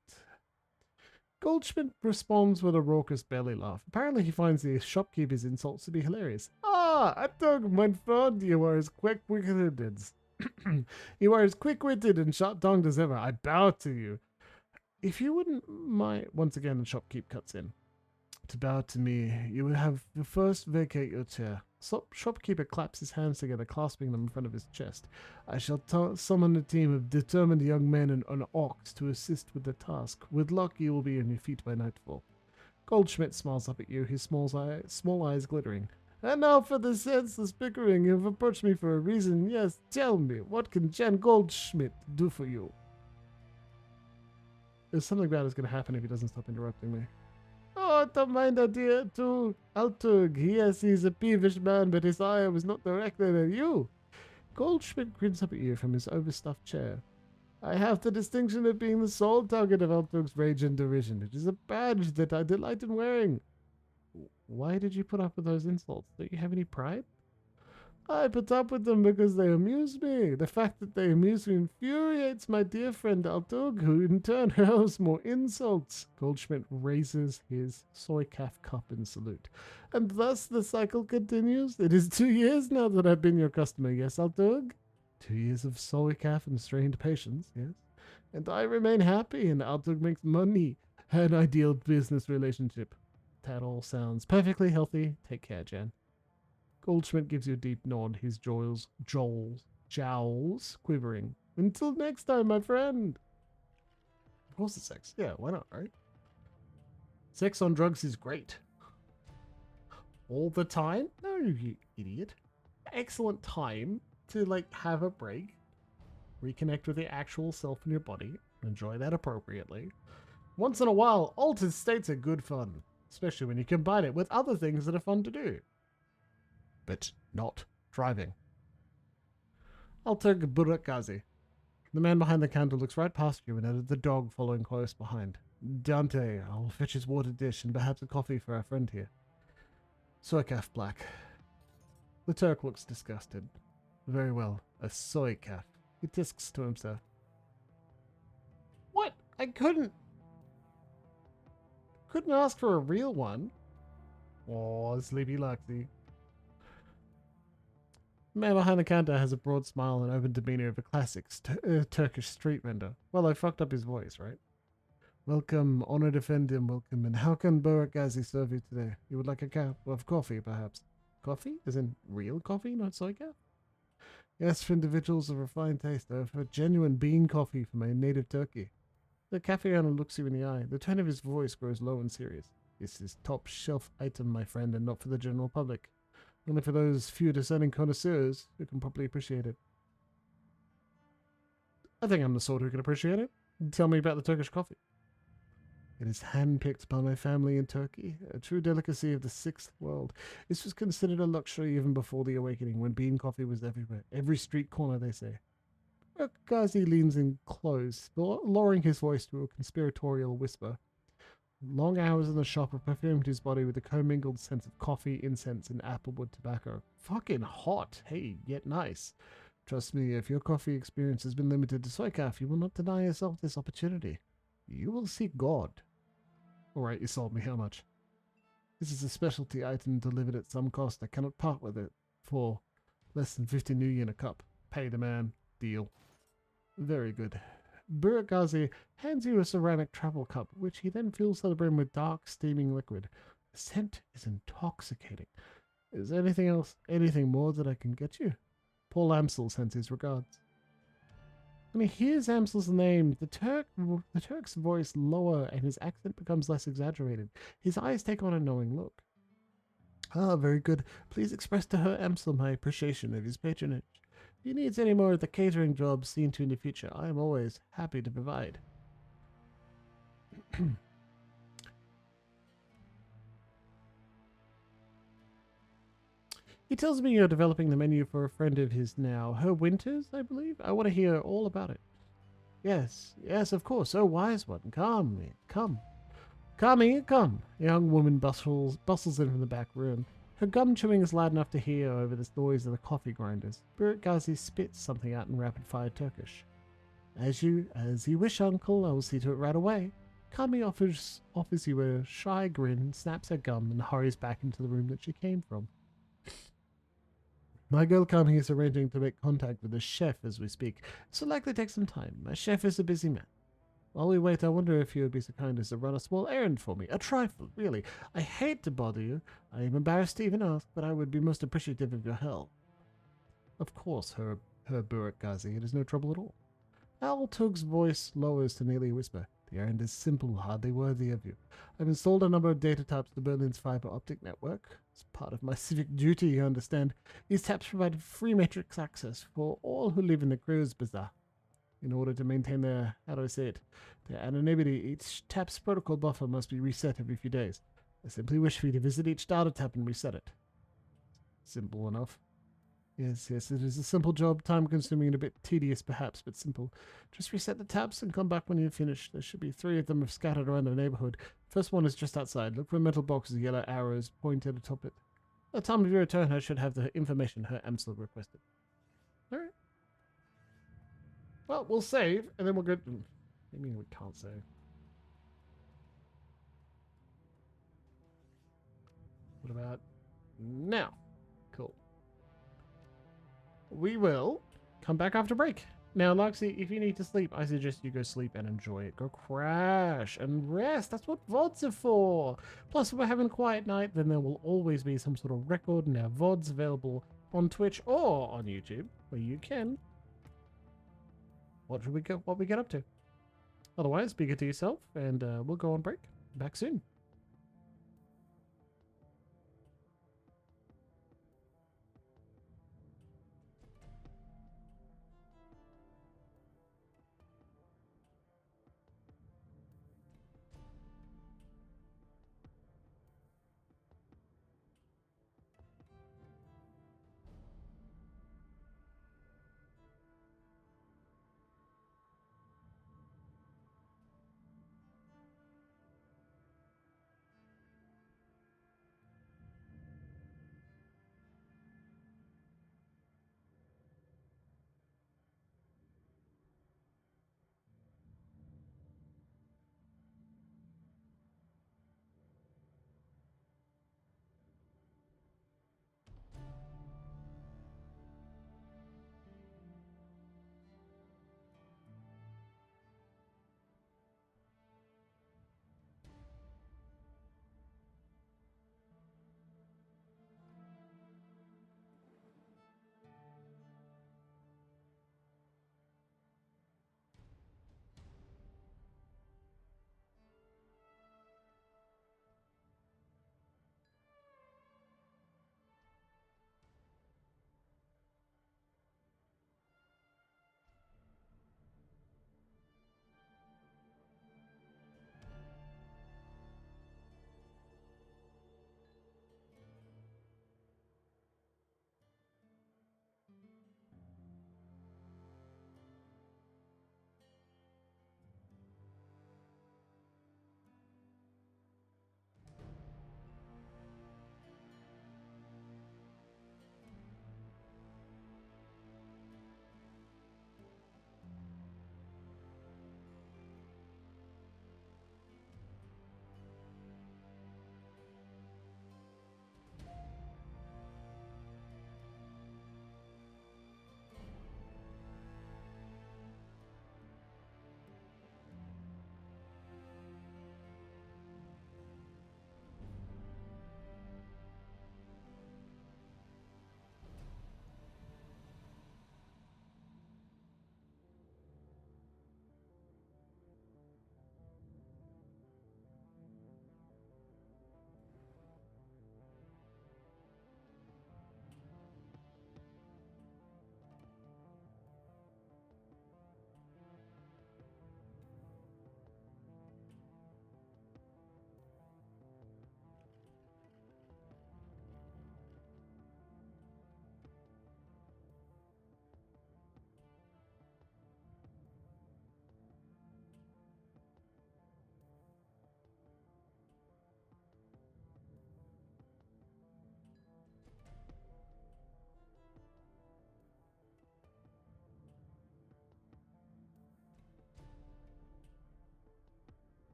Goldschmidt responds with a raucous belly laugh. Apparently he finds the shopkeeper's insults to be hilarious. Ah, Atog, my friend, you are as quick-witted you are as quick-witted and sharp-tongued as ever. I bow to you. If you wouldn't mind, once again the shopkeep cuts in. To bow to me, you would have to first vacate your chair. Shopkeeper claps his hands together, clasping them in front of his chest. I shall summon a team of determined young men and an ox to assist with the task. With luck, you will be on your feet by nightfall. Goldschmidt smiles up at you, his small eyes glittering. And now for the senseless bickering. You've approached me for a reason. Yes, tell me, what can Jan Goldschmidt do for you? There's something bad is going to happen if he doesn't stop interrupting me. Oh, don't mind that dear too. Altug, yes, he's a peevish man, but his eye was not directed at you. Goldschmidt grins up at you from his overstuffed chair. I have the distinction of being the sole target of Altug's rage and derision. It is a badge that I delight in wearing. Why did you put up with those insults? Don't you have any pride? I put up with them because they amuse me. The fact that they amuse me infuriates my dear friend Altug, who in turn hurls more insults. Goldschmidt raises his soy calf cup in salute. And thus the cycle continues. It is 2 years now that I've been your customer, yes, Altug? 2 years of soy calf and strained patience, yes. And I remain happy, and Altug makes money. An ideal business relationship. That all sounds perfectly healthy. Take care, Jan. Goldschmidt gives you a deep nod, his jowls quivering. Until next time, my friend. Of course it's sex. Yeah, why not, right? Sex on drugs is great. All the time? No, you idiot. Excellent time to, like, have a break, reconnect with the actual self in your body, enjoy that appropriately, Once in a while, altered states are good fun, especially when you combine it with other things that are fun to do. But not driving. I'll take Burakazi. The man behind the counter looks right past you and at the dog following close behind. Dante, I'll fetch his water dish and perhaps a coffee for our friend here. Soykaf Black. The Turk looks disgusted. Very well, a Soykaf. He tisks to himself. What? I couldn't ask for a real one. Oh, sleepy Luxy. The man behind the counter has a broad smile and open demeanor of a classic Turkish street vendor. Well, I fucked up his voice, right? Welcome, honor defend him, welcome. And how can Burakazi serve you today? You would like a cup of coffee, perhaps? Coffee? As in real coffee, not soyka? Yes, for individuals of refined taste, I offer genuine bean coffee from my native Turkey. The cafe owner looks you in the eye. The tone of his voice grows low and serious. This is top shelf item, my friend, and not for the general public. Only for those few discerning connoisseurs who can properly appreciate it. I think I'm the sort who can appreciate it. Tell me about the Turkish coffee. It is hand-picked by my family in Turkey, a true delicacy of the sixth world. This was considered a luxury even before the awakening, when bean coffee was everywhere. Every street corner, they say. Ghazi leans in close, lowering his voice to a conspiratorial whisper. Long hours in the shop have perfumed his body with a commingled sense of coffee, incense, and applewood tobacco. Fucking hot, hey, yet nice. Trust me, if your coffee experience has been limited to Soykaf, you will not deny yourself this opportunity. You will see God. Alright, you sold me. How much? This is a specialty item delivered at some cost. I cannot part with it for less than 50 new yen a cup. Pay the man. Deal. Very good. Burakazi hands you a ceramic travel cup, which he then fills to the brim with dark, steaming liquid. The scent is intoxicating. Is there anything more that I can get you? Paul Amsel sends his regards. When he hears Amsel's name, the Turk's voice lower and his accent becomes less exaggerated. His eyes take on a knowing look. Ah, very good. Please express to her Amsel my appreciation of his patronage. If he needs any more of the catering jobs seen to in the future, I am always happy to provide. He tells me you're developing the menu for a friend of his now. Her Winters, I believe? I want to hear all about it. Yes, of course. Oh, wise one. Come. Come. A young woman bustles in from the back room. Her gum chewing is loud enough to hear over the noise of the coffee grinders. Burakazi spits something out in rapid-fire Turkish. As you wish, uncle. I will see to it right away. Kami offers you a shy grin, snaps her gum, and hurries back into the room that she came from. My girl Kami is arranging to make contact with the chef as we speak, so likely take some time. My chef is a busy man. While we wait, I wonder if you would be so kind as to run a small errand for me. A trifle, really. I hate to bother you. I am embarrassed to even ask, but I would be most appreciative of your help. Of course, her Burakazi. It is no trouble at all. Al Tug's voice lowers to nearly a whisper. The errand is simple, hardly worthy of you. I've installed a number of data taps to Berlin's fiber optic network. As part of my civic duty, you understand. These taps provide free matrix access for all who live in the Creuse Bazaar. In order to maintain their anonymity, each tap's protocol buffer must be reset every few days. I simply wish for you to visit each data tap and reset it. Simple enough. Yes, it is a simple job, time-consuming and a bit tedious perhaps, but simple. Just reset the taps and come back when you've finished. There should be 3 of them scattered around the neighborhood. First one is just outside. Look for a metal box with yellow arrows pointed atop it. At the time of your return, I should have the information her Amsel requested. Alright. Well, we'll save, and then we'll go... I mean, we can't save. What about now? Cool. We will come back after break. Now, Luxy, if you need to sleep, I suggest you go sleep and enjoy it. Go crash and rest. That's what VODs are for. Plus, if we're having a quiet night, then there will always be some sort of record in our VODs available on Twitch or on YouTube, where you can watch what we get up to. Otherwise, be good to yourself, and we'll go on break. Back soon.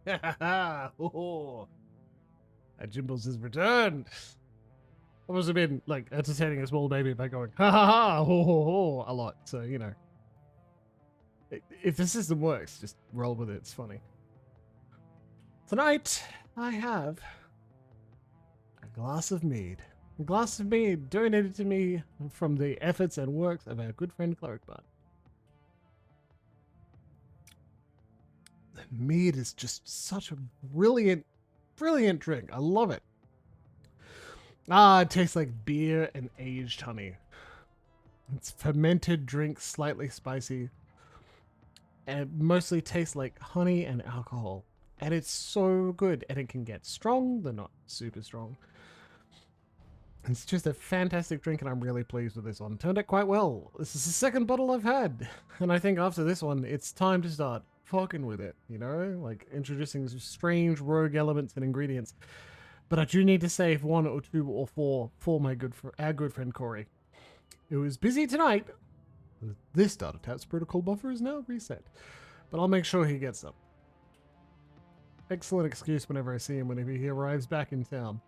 Oh, Jimbles has returned. I must have been like entertaining a small baby by going ha ha ha ho ho ho a lot. So you know, if the system works, just roll with it. It's funny. Tonight I have a glass of mead. A glass of mead donated to me from the efforts and works of our good friend Cleric Bud. The mead is just such a brilliant drink. I love it. It tastes like beer and aged honey. It's fermented drink, slightly spicy, and it mostly tastes like honey and alcohol. And it's so good, and it can get strong, but not super strong. It's just a fantastic drink, and I'm really pleased with this one. Turned out quite well. This is the second bottle I've had, and I think after this one, it's time to start fucking with it, you know? Like, introducing strange rogue elements and ingredients. But I do need to save 1 or 2 or 4 for our good friend Corey. It was busy tonight. This data tap's protocol buffer is now reset, but I'll make sure he gets some. Excellent excuse whenever I see him whenever he arrives back in town.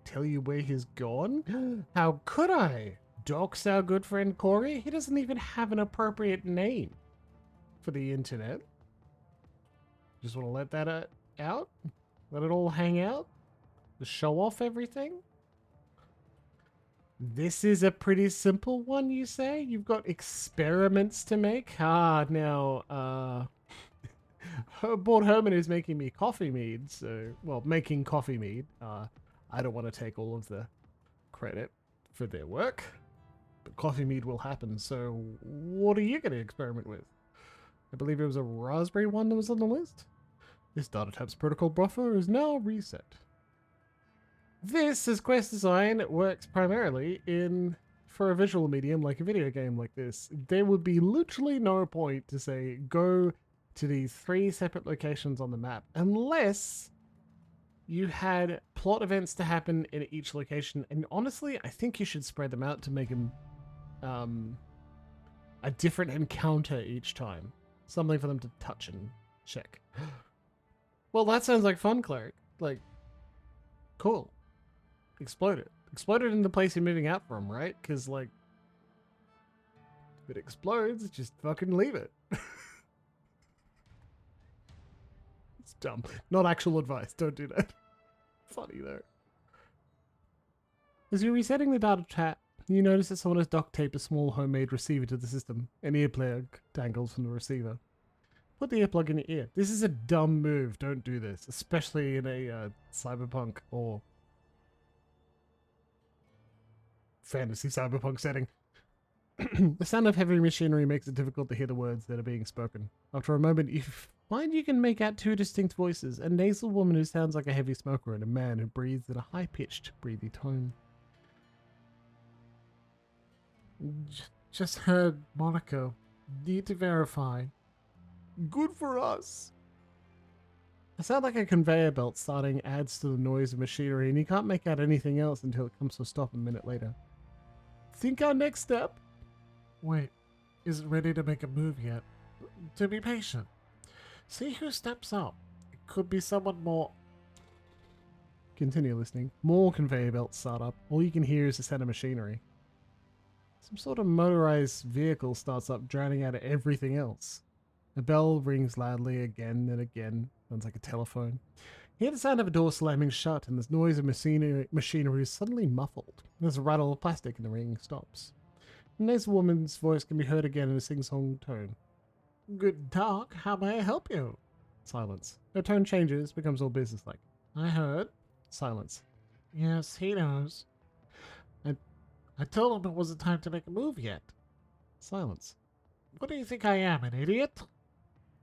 Tell you where he's gone? How could I? Dox our good friend Corey? He doesn't even have an appropriate name for the internet. Just want to let that out? Let it all hang out? Just show off everything? This is a pretty simple one, you say? You've got experiments to make? Now, Board Herman is making me coffee mead, so, well, making coffee mead. I don't want to take all of the credit for their work, but coffee mead will happen, so what are you going to experiment with? I believe it was a raspberry one that was on the list. This data tab's protocol buffer is now reset. This, as quest design, works primarily for a visual medium like a video game like this. There would be literally no point to say, go to these 3 separate locations on the map, unless you had plot events to happen in each location. And honestly, I think you should spread them out to make them a different encounter each time. Something for them to touch and check. Well, that sounds like fun, Cleric. Like, cool. Explode it. Explode it in the place you're moving out from, right? Because, like, if it explodes, just fucking leave it. It's dumb. Not actual advice. Don't do that. Funny, though. As you're resetting the data chat, you notice that someone has duct taped a small homemade receiver to the system. An earplug dangles from the receiver. Put the earplug in your ear. This is a dumb move. Don't do this, especially in a cyberpunk or fantasy cyberpunk setting. The sound of heavy machinery makes it difficult to hear the words that are being spoken. After a moment, you find you can make out 2 distinct voices, a nasal woman who sounds like a heavy smoker and a man who breathes in a high-pitched, breathy tone. Just heard Monaco. Need to verify. Good for us. I sound like a conveyor belt starting adds to the noise of machinery, and you can't make out anything else until it comes to a stop a minute later. Think our next step? Wait, isn't ready to make a move yet. To be patient. See who steps up. It could be someone more... Continue listening. More conveyor belts start up. All you can hear is the sound of machinery. Some sort of motorized vehicle starts up, drowning out everything else. A bell rings loudly again and again. Sounds like a telephone. You hear the sound of a door slamming shut, and this noise of machinery is suddenly muffled. There's a rattle of plastic, and the ringing stops. The nasal woman's voice can be heard again in a sing-song tone. Good talk. How may I help you? Silence. Her tone changes, becomes all businesslike. I heard. Silence. Yes, he knows. I told him it wasn't time to make a move yet. Silence. What do you think I am, an idiot?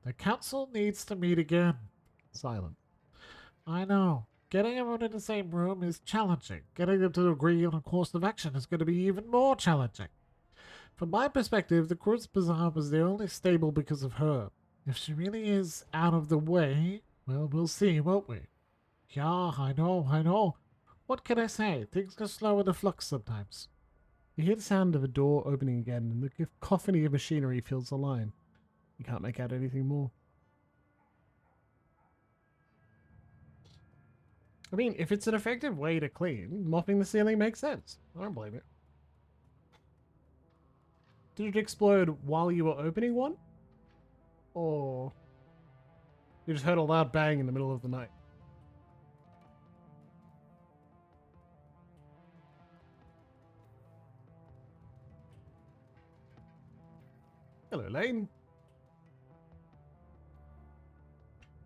The council needs to meet again. Silence. I know. Getting everyone in the same room is challenging. Getting them to agree on a course of action is going to be even more challenging. From my perspective, the Quartz Bazaar was the only stable because of her. If she really is out of the way, well, we'll see, won't we? Yeah, I know. What can I say? Things go slow in the flux sometimes. You hear the sound of a door opening again, and the cacophony of machinery fills the line. You can't make out anything more. I mean, if it's an effective way to clean, mopping the ceiling makes sense. I don't blame it. Did it explode while you were opening one? Or you just heard a loud bang in the middle of the night? Hello, Lane.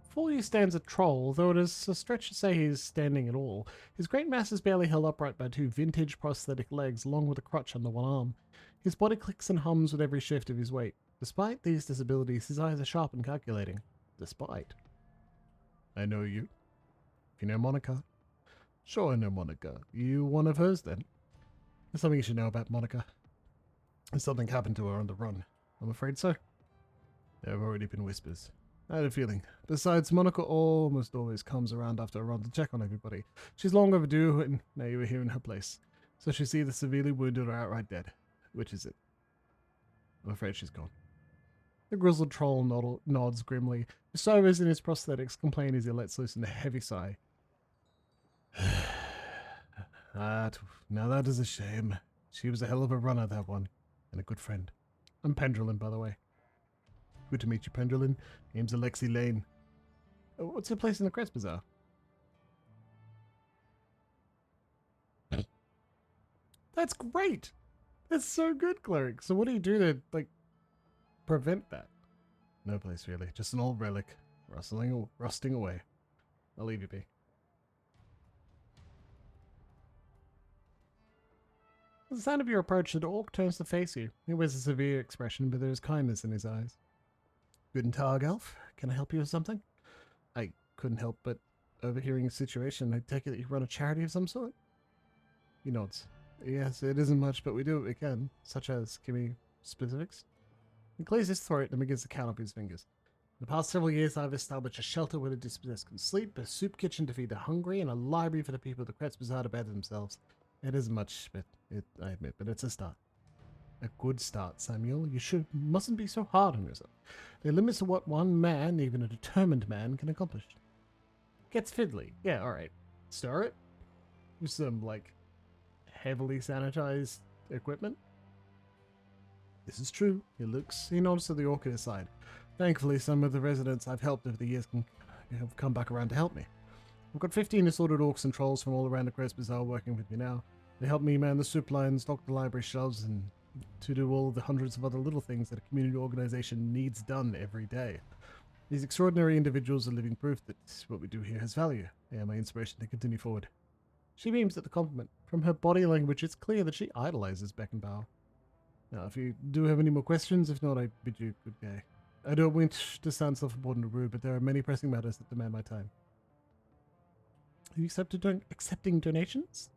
Before you stands a troll, though it is a stretch to say he's standing at all. His great mass is barely held upright by two vintage prosthetic legs, along with a crutch under one arm. His body clicks and hums with every shift of his weight. Despite these disabilities, his eyes are sharp and calculating. Despite. I know you. If you know Monica. Sure, I know Monica. You one of hers, then? There's something you should know about Monica. Something happened to her on the run. I'm afraid so. There have already been whispers. I had a feeling. Besides, Monica almost always comes around after a run to check on everybody. She's long overdue, and now you were here in her place. So she's either severely wounded or outright dead. Which is it? I'm afraid she's gone. The grizzled troll nods grimly. The sovers in his prosthetics complain as he lets loose in a heavy sigh. Now that is a shame. She was a hell of a runner, that one. And a good friend. I'm Pendrelin, by the way. Good to meet you, Pendrelin. Name's Alexi Lane. What's your place in the Crest Bazaar? That's great! That's so good, Cleric. So what do you do to, like, prevent that? No place, really. Just an old relic. Rusting away. I'll leave you be. At the sound of your approach, the orc turns to face you. He wears a severe expression, but there is kindness in his eyes. Guten Tag, Elf. Can I help you with something? I couldn't help but overhearing a situation. I take it that you run a charity of some sort? He nods. Yes, it isn't much, but we do what we can. Such as, give me specifics? He clears his throat and begins to count up his fingers. In the past several years, I've established a shelter where the dispossessed can sleep, a soup kitchen to feed the hungry, and a library for the people of the Kretz Bazaar to better themselves. It isn't much, I admit, but it's a start. A good start, Samuel. You mustn't be so hard on yourself. There are limits to what one man, even a determined man, can accomplish. Gets fiddly. Yeah, alright. Stir it. With some, like, heavily sanitized equipment. This is true. He nods to the orc at his side. Thankfully, some of the residents I've helped over the years have come back around to help me. I've got 15 assorted orcs and trolls from all around the Crest Bazaar working with me now. They help me man the soup line, stock the library shelves, and to do all the hundreds of other little things that a community organization needs done every day. These extraordinary individuals are living proof that what we do here has value. They are my inspiration to continue forward. She beams at the compliment. From her body language, it's clear that she idolizes Beckenbauer. Now, if you do have any more questions, if not, I bid you good day. I don't wish to sound self-important or rude, but there are many pressing matters that demand my time. Are you accepting donations?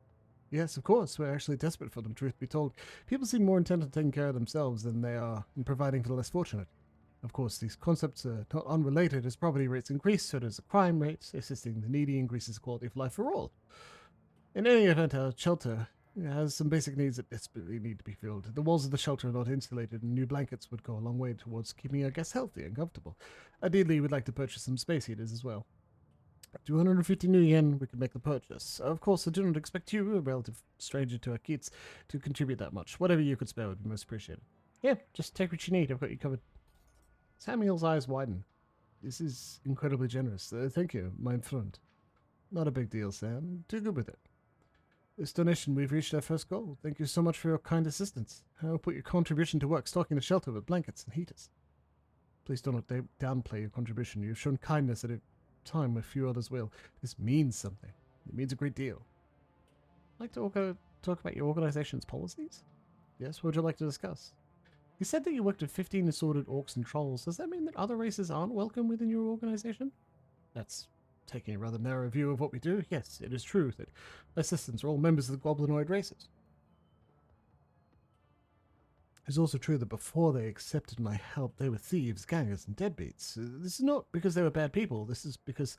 Yes, of course. We're actually desperate for them, truth be told. People seem more intent on taking care of themselves than they are in providing for the less fortunate. Of course, these concepts are not unrelated. As property rates increase, so does the crime rate. Assisting the needy increases the quality of life for all. In any event, our shelter has some basic needs that desperately need to be filled. The walls of the shelter are not insulated, and new blankets would go a long way towards keeping our guests healthy and comfortable. Ideally, we'd like to purchase some space heaters as well. 250 new yen, we could make the purchase. Of course, I do not expect you, a relative stranger to our kits, to contribute that much. Whatever you could spare would be most appreciated. Yeah, just take what you need. I've got you covered. Samuel's eyes widen. This is incredibly generous. Thank you, my friend. Not a big deal, Sam. Do good with it. This donation, we've reached our first goal. Thank you so much for your kind assistance. I'll put your contribution to work stocking the shelter with blankets and heaters. Please do not downplay your contribution. You've shown kindness at a time where few others will. This means something. It means a great deal. I'd like to talk about your organization's policies? Yes, what would you like to discuss? You said that you worked with 15 assorted orcs and trolls. Does that mean that other races aren't welcome within your organization? That's taking a rather narrow view of what we do. Yes, it is true that assistants are all members of the goblinoid races. It's also true that before they accepted my help, they were thieves, gangers, and deadbeats. This is not because they were bad people. This is because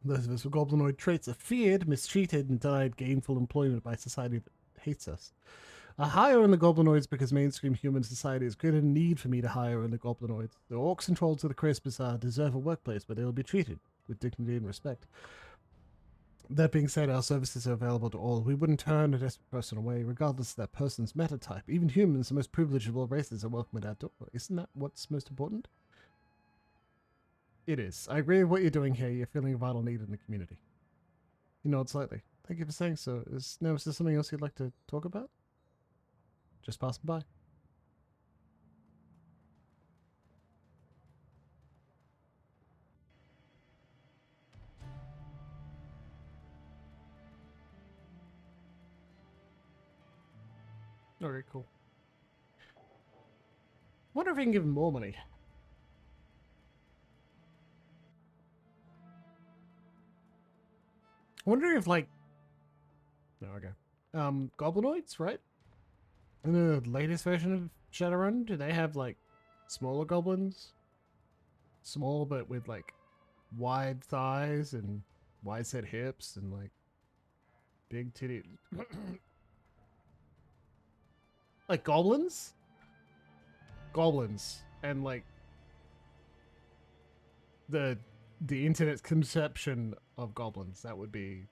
those of us with goblinoid traits are feared, mistreated, and denied gainful employment by a society that hates us. I hire in the goblinoids because mainstream human society has created a need for me to hire in the goblinoids. The orcs and trolls of the Great Bazaar deserve a workplace where they will be treated with dignity and respect. That being said, our services are available to all. We wouldn't turn a desperate person away, regardless of that person's meta type. Even humans, the most privileged of all races, are welcome at our door. Isn't that what's most important? It is. I agree with what you're doing here. You're feeling a vital need in the community. You nod slightly. Thank you for saying so. Is there something else you'd like to talk about? Just passing by. Okay, cool. Wonder if we can give him more money. I wonder if, like... No, okay. Goblinoids, right? In the latest version of Shadowrun, do they have, like, smaller goblins? Small, but with, like, wide thighs and wide set hips and, like, big titties. Like, goblins? Goblins. And, like, the internet's conception of goblins. That'd be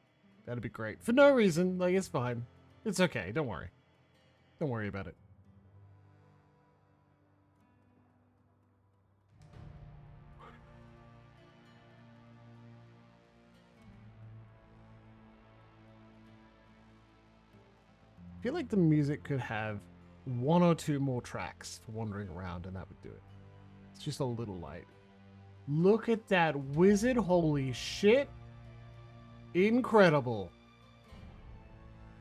great. For no reason. Like, it's fine. It's okay. Don't worry. Don't worry about it. I feel like the music could have one or two more tracks for wandering around, and that would do it. It's just a little light. Look at that wizard. Holy shit. Incredible.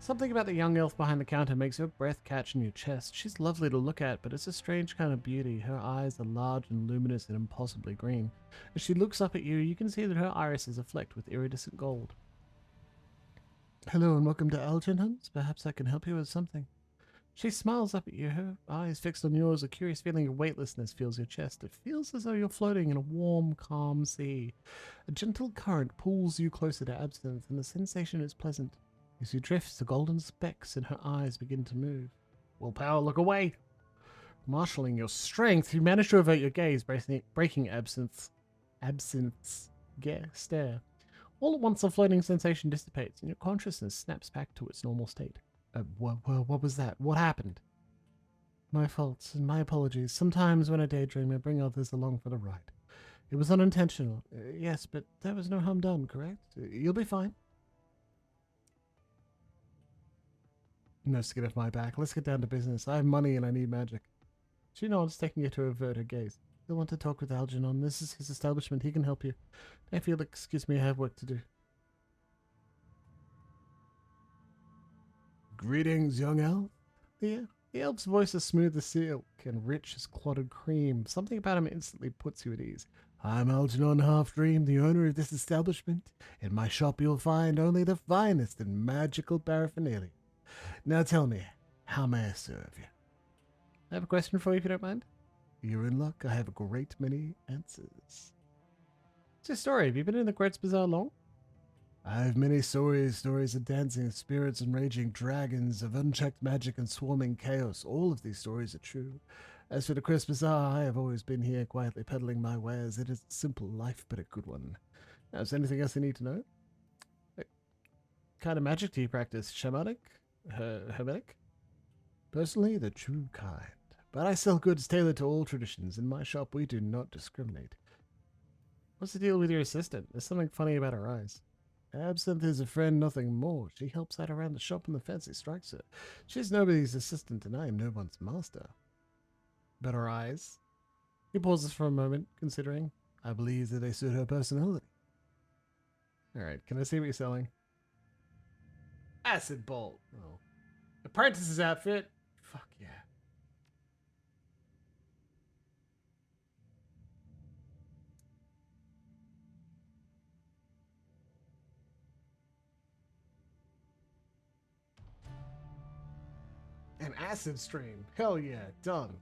Something about the young elf behind the counter makes your breath catch in your chest. She's lovely to look at, but it's a strange kind of beauty. Her eyes are large and luminous and impossibly green. As she looks up at you, you can see that her irises are flecked with iridescent gold. Hello and welcome to Algin Hunts. Perhaps I can help you with something. She smiles up at you, her eyes fixed on yours. A curious feeling of weightlessness fills your chest. It feels as though you're floating in a warm, calm sea. A gentle current pulls you closer to Absinthe, and the sensation is pleasant. As you drift, the golden specks in her eyes begin to move. Willpower, look away! Marshalling your strength, you manage to avert your gaze, breaking Absinthe's stare. All at once, the floating sensation dissipates, and your consciousness snaps back to its normal state. What was that? What happened? My faults and my apologies. Sometimes when I daydream, I bring others along for the ride. It was unintentional. Yes, but there was no harm done, correct? You'll be fine. No skin off my back. Let's get down to business. I have money and I need magic. She nods, taking you to avert her gaze. You'll want to talk with Algernon. This is his establishment. He can help you. I feel, excuse me, I have work to do. Greetings, young elf. The elf's voice is smooth as silk and rich as clotted cream. Something about him instantly puts you at ease. I'm Algernon Half-Dream, the owner of this establishment. In my shop you'll find only the finest and magical paraphernalia. Now tell me, how may I serve you? I have a question for you if you don't mind. You're in luck. I have a great many answers. What's your story? Have you been in the Great Bazaar long? I have many stories of dancing spirits and raging dragons, of unchecked magic and swarming chaos. All of these stories are true. As for the Great Bazaar, I have always been here quietly peddling my wares. It is a simple life, but a good one. Now, is there anything else you need to know? What kind of magic do you practice? Shamanic? Hermetic? Personally, the true kind. But I sell goods tailored to all traditions. In my shop, we do not discriminate. What's the deal with your assistant? There's something funny about her eyes. Absinthe is a friend, nothing more. She helps out around the shop when the fancy strikes her. She's nobody's assistant, and I am no one's master. But her eyes? He pauses for a moment, considering. I believe that they suit her personality. Alright, can I see what you're selling? Acid Bolt. Oh. Apprentice's outfit. Fuck yeah. An acid stream. Hell yeah, done.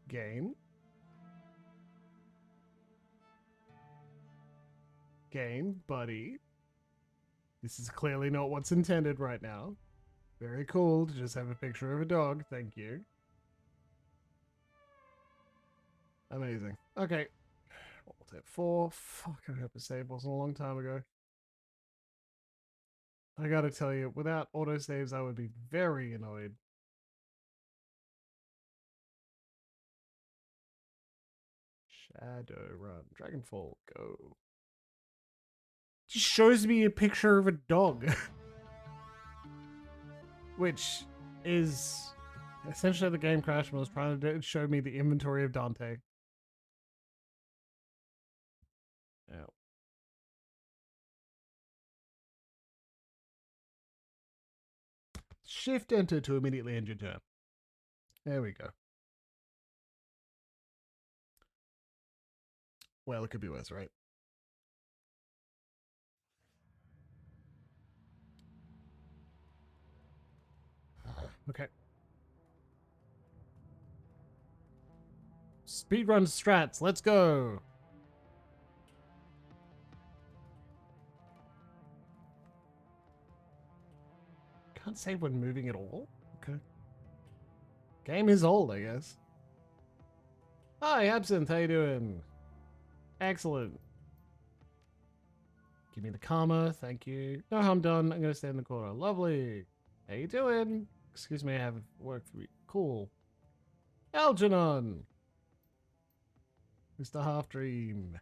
Game. Game, buddy. This is clearly not what's intended right now. Very cool to just have a picture of a dog. Thank you. Amazing. Okay. Alt F4. Fuck, I hope a save wasn't a long time ago. I gotta tell you, without autosaves, I would be very annoyed. Shadowrun Dragonfall, go. Just shows me a picture of a dog. Which is essentially the game crashed when I was trying to show me the inventory of Dante. Oh. Shift enter to immediately end your turn. There we go. Well, it could be worse, right? Okay. Speedrun strats, let's go. Can't save when moving at all? Okay. Game is old, I guess. Hi, Absinthe, how you doing? Excellent. Give me the karma, thank you. No harm done, I'm gonna stay in the corner. Lovely. How you doing? Excuse me, I have work for you. Cool. Algernon! Mr. Half Dream.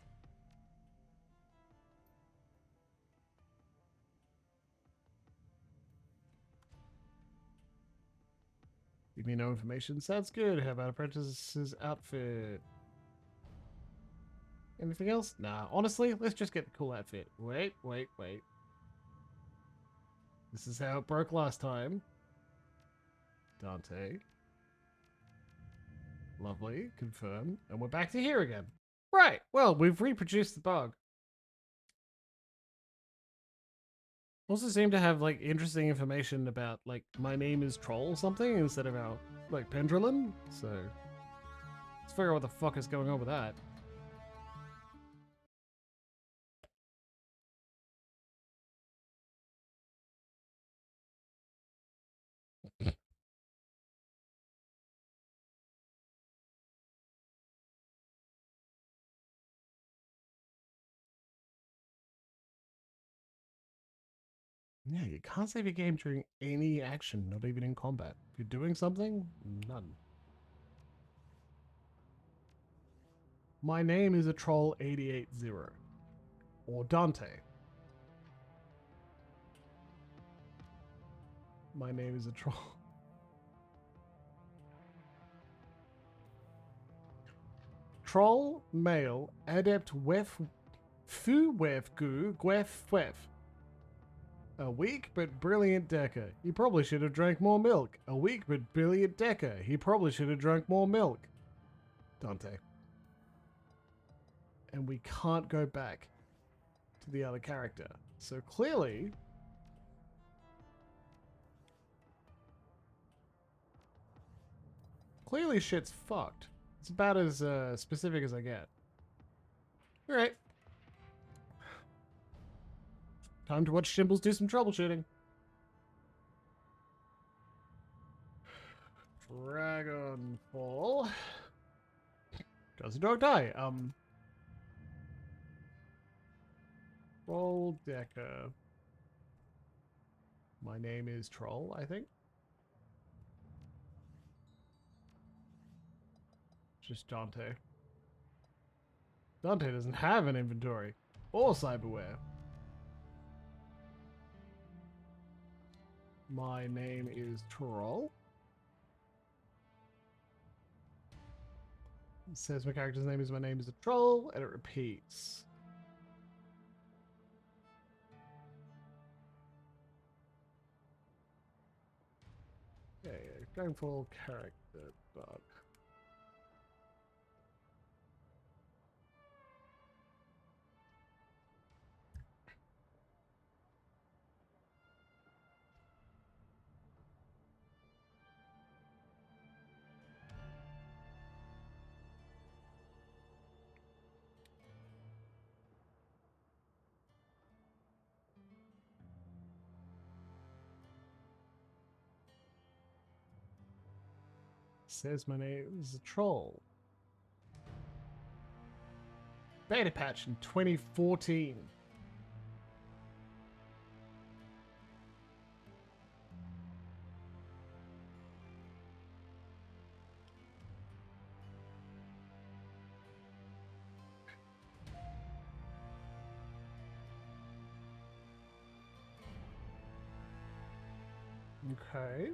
Give me no information. Sounds good. How about apprentice's outfit? Anything else? Nah, honestly, let's just get the cool outfit. Wait. This is how it broke last time. Dante. Lovely. Confirm. And we're back to here again. Right. Well, we've reproduced the bug. Also seem to have, like, interesting information about, like, my name is Troll something instead of our, like, Pendrelin. So, let's figure out what the fuck is going on with that. Yeah, you can't save your game during any action, not even in combat. If you're doing something, none. My name is a troll 880. Or Dante. My name is a troll. Troll, male, adept wef, fu wef gu, gwef wef. A weak but brilliant Decker. He probably should have drank more milk. A weak but brilliant Decker. He probably should have drank more milk. Dante. And we can't go back to the other character. So clearly, shit's fucked. It's about as specific as I get. All right. Time to watch Jimbles do some troubleshooting. Dragonfall. Does the dog die? Roll Decker. My name is Troll, I think. Just Dante. Dante doesn't have an inventory. Or cyberware. My name is Troll. It says my character's name is my name is a troll, and it repeats. Okay, Dragonfall character bug. says my name is a troll. Beta patch in 2014. Okay.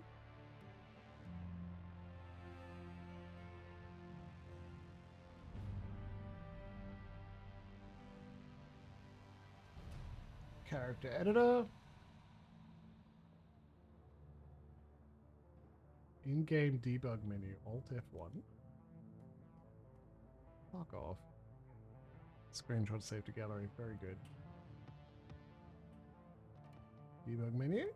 Character editor. In-game debug menu. Alt F1. Fuck off. Screenshot saved to gallery. Very good. Debug menu.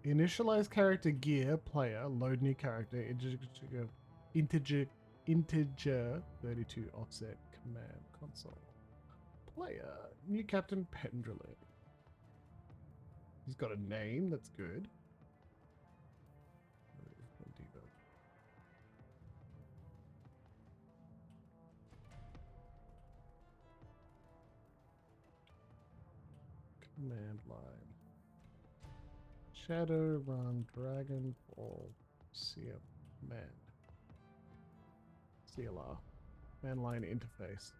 Initialize character gear player. Load new character. Integer 32 offset command console. Player. New Captain Pendrelin. He's got a name. That's good. Debug. Command line. Shadowrun Dragonfall. Command. CLR. Command line interface.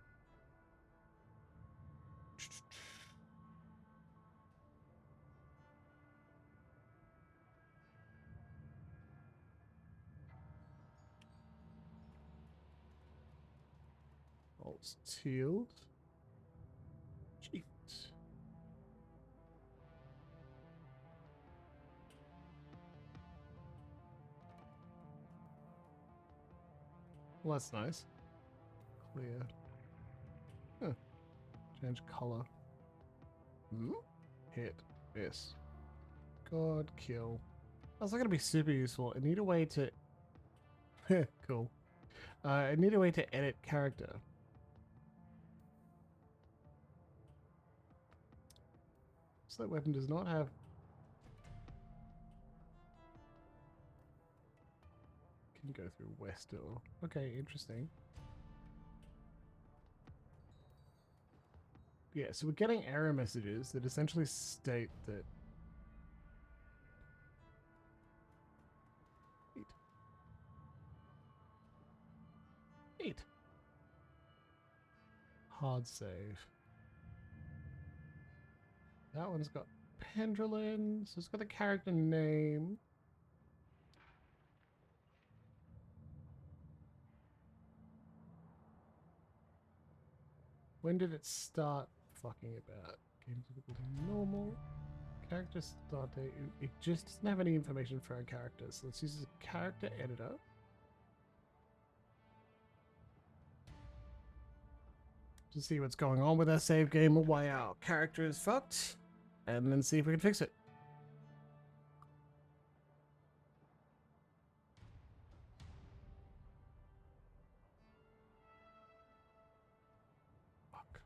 Alt tilde. Shift. Well, that's nice. Clear. Huh. Change color. Hit. Yes. God, kill. That's not going to be super useful. I need a way to... cool. I need a way to edit character. So that weapon does not have... Can go through west door. Okay, interesting. Yeah, so we're getting error messages that essentially state that... Eat. Hard save. That one's got Pendrelin, so it's got the character name. When did it start fucking about? Game difficulty normal. Character start date. It just doesn't have any information for our characters. So let's use a character editor. To see what's going on with our save game or why our character is fucked. And then see if we can fix it. Fuck.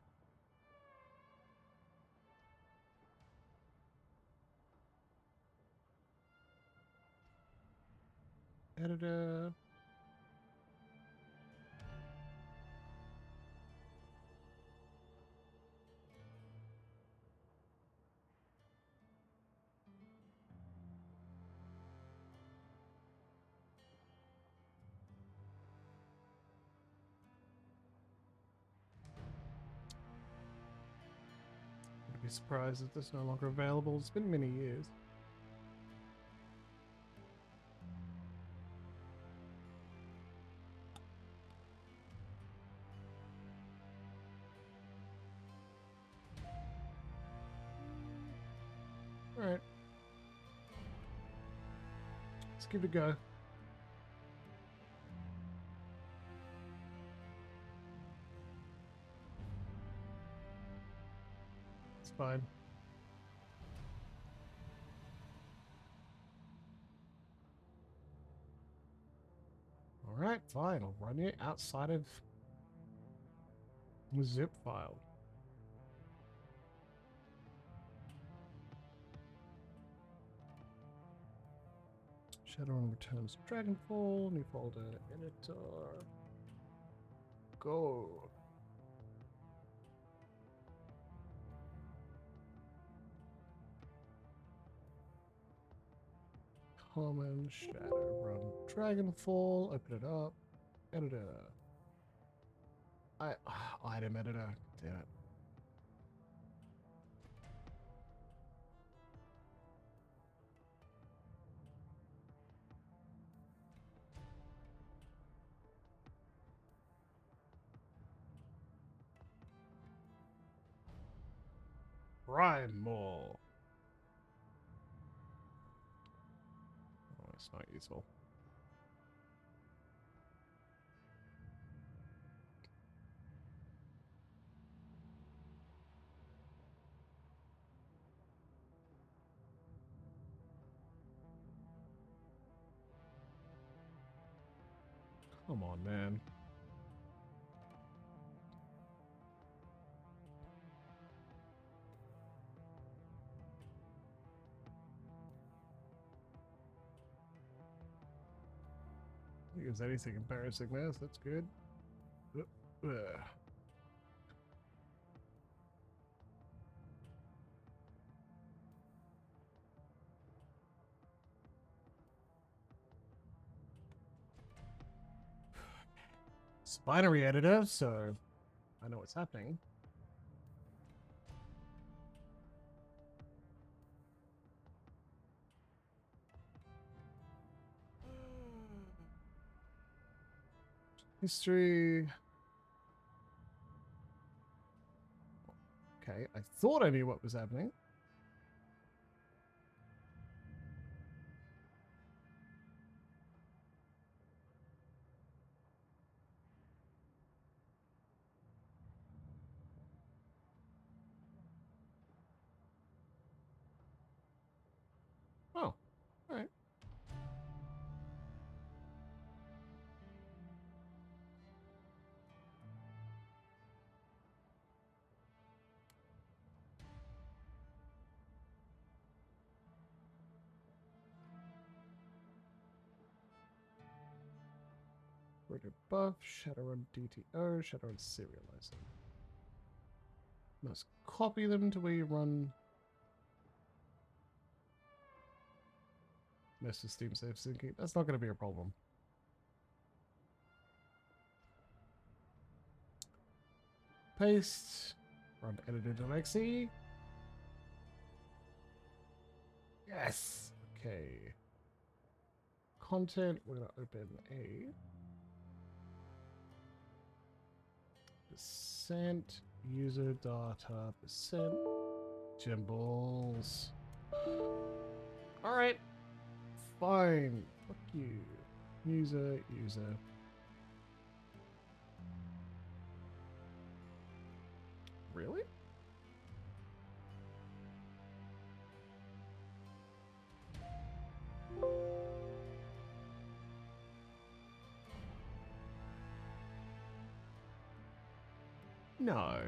Editor. I'd be surprised if this no longer available. It's been many years. Alright. Let's give it a go. It's fine. Alright, fine. I'll run it outside of the zip file. Shadowrun returns Dragonfall, new folder, editor. Go. Common Shadowrun Dragonfall. Open it up. Editor. Item editor. Damn it. Primal. Oh, it's not useful. Come on, man. Is anything embarrassing this? That's good. It's binary editor, so I know what's happening. History. Okay, I thought I knew what was happening. Oh, all right. Order buff, Shadowrun DTO, Shadowrun serializer. Must copy them to where you run. Mess with Steam safe syncing. That's not going to be a problem. Paste. Run editor.exe. Yes. Okay. Content. We're going to open a percent user data percent Jimbles. All right. Fine. Fuck you. User. Really? No.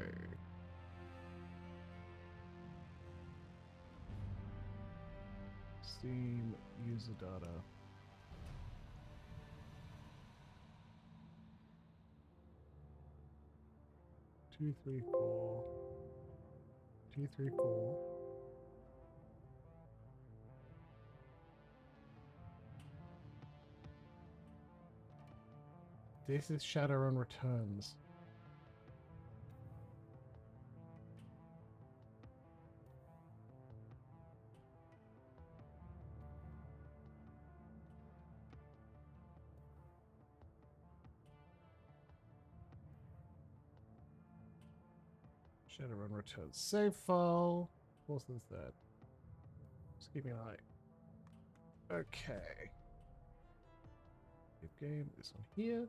Steam user data. Two, three, four. 2, 3, 4. This is Shadowrun Returns. Shadowrun Returns save file. What was that? Just keep an eye. Okay. Save game. This one here.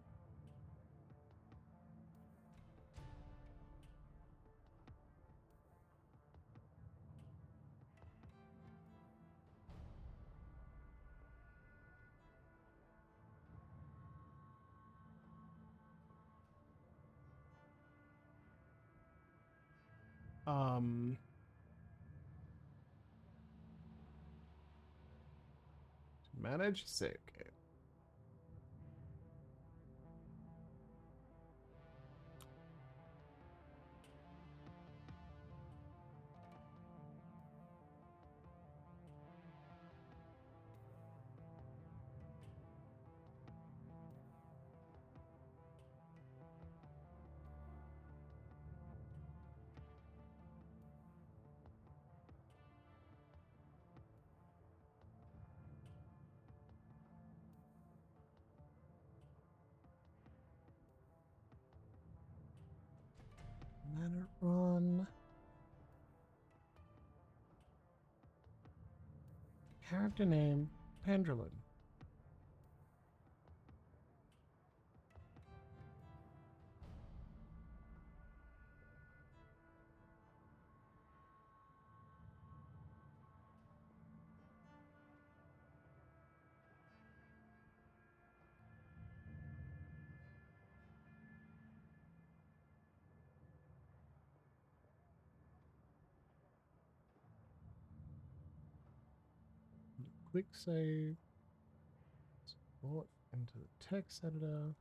Manage save game. Manor run. Character name Pendulum. Quick save. Support into the text editor.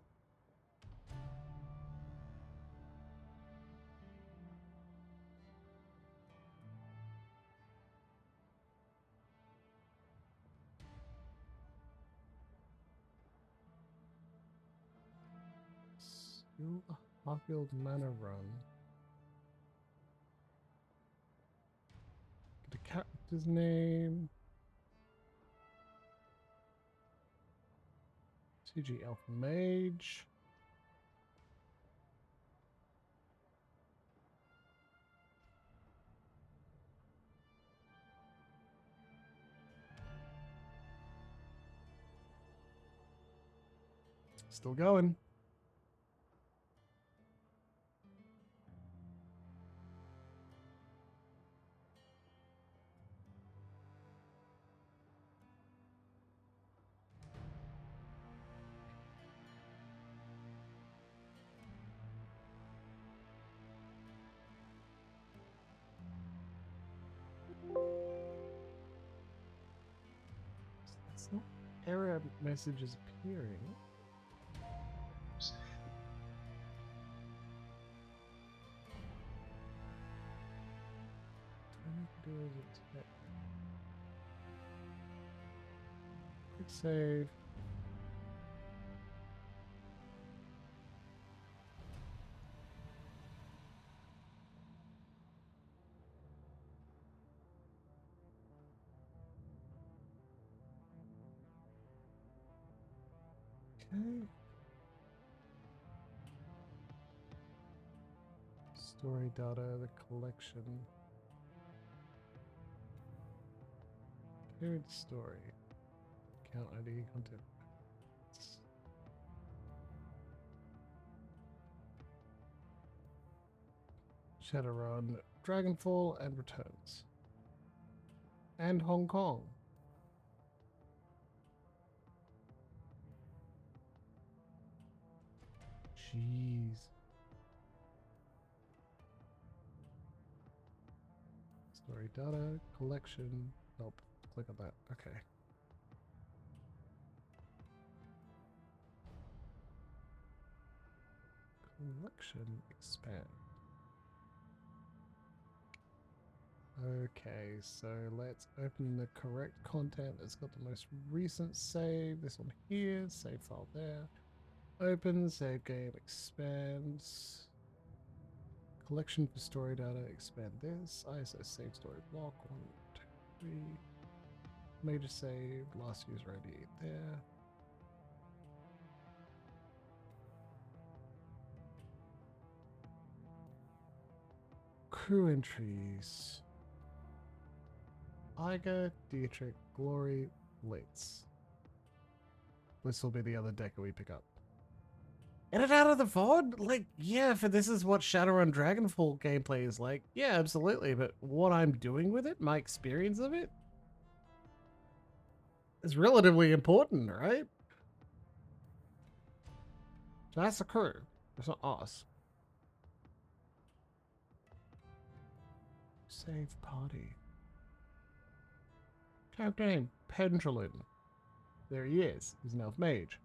Still a Harfield Manor run. Get a character's name. CG Elf Mage. Still going. That's not error messages appearing. Quick save. Okay. Story data, the collection. Period story. Account ID, content. Shadowrun Dragonfall and returns. And Hong Kong. Jeez. Story data, collection. Nope. Click on that. Okay. Collection expand. Okay, so let's open the correct content that's got the most recent save. This one here, save file there. Open, save game, expands. Collection for story data, expand this. ISO save story block, 1, 2, 3. Major save, last user ID there. Crew entries. Iga, Dietrich, Glory, Litz. This will be the other decker we pick up. Get it out of the VOD? Like, yeah, for this is what Shadowrun Dragonfall gameplay is like. Yeah, absolutely. But what I'm doing with it, my experience of it, is relatively important, right? So that's the crew. It's not us. Save party. Character name, Pendulum. There he is. He's an elf mage.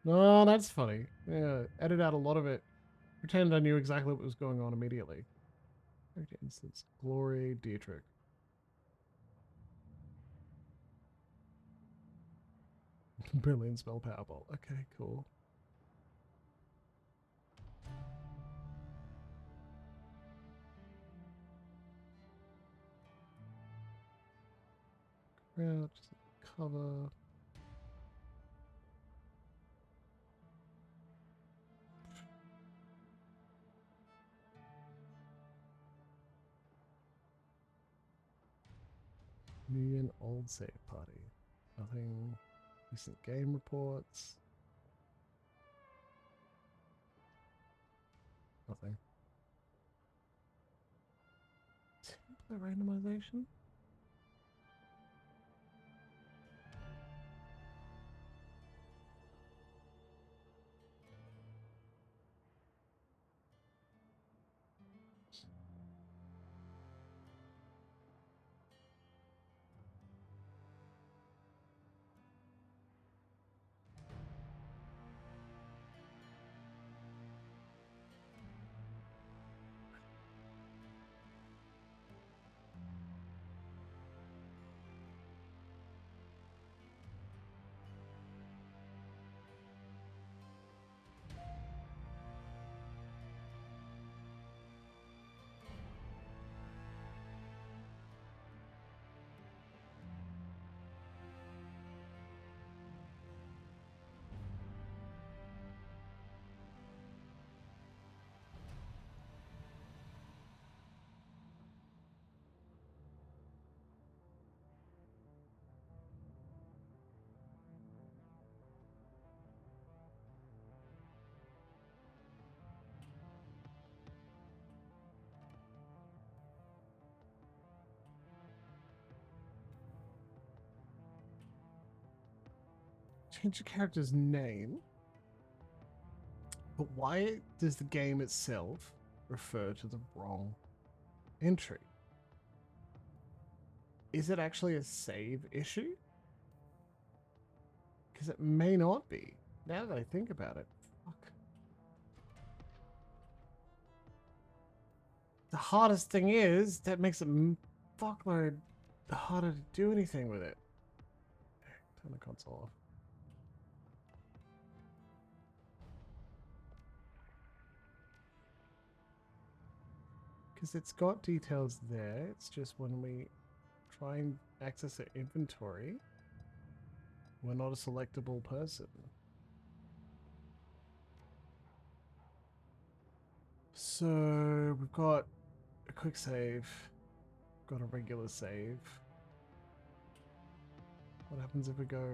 No, that's funny. Yeah, edit out a lot of it. Pretend I knew exactly what was going on immediately. Character instance. Glory, Dietrich. Brilliant spell powerball. Okay, cool. Crouch, cover. New and old save party. Nothing. Recent game reports. Nothing. Template randomization? Change the character's name. But why does the game itself refer to the wrong entry? Is it actually a save issue? Because it may not be. Now that I think about it. Fuck. The hardest thing is that makes it fuckload harder to do anything with it. Turn the console off. Because it's got details there. It's just when we try and access the inventory, we're not a selectable person. So we've got a quick save, got a regular save. What happens if we go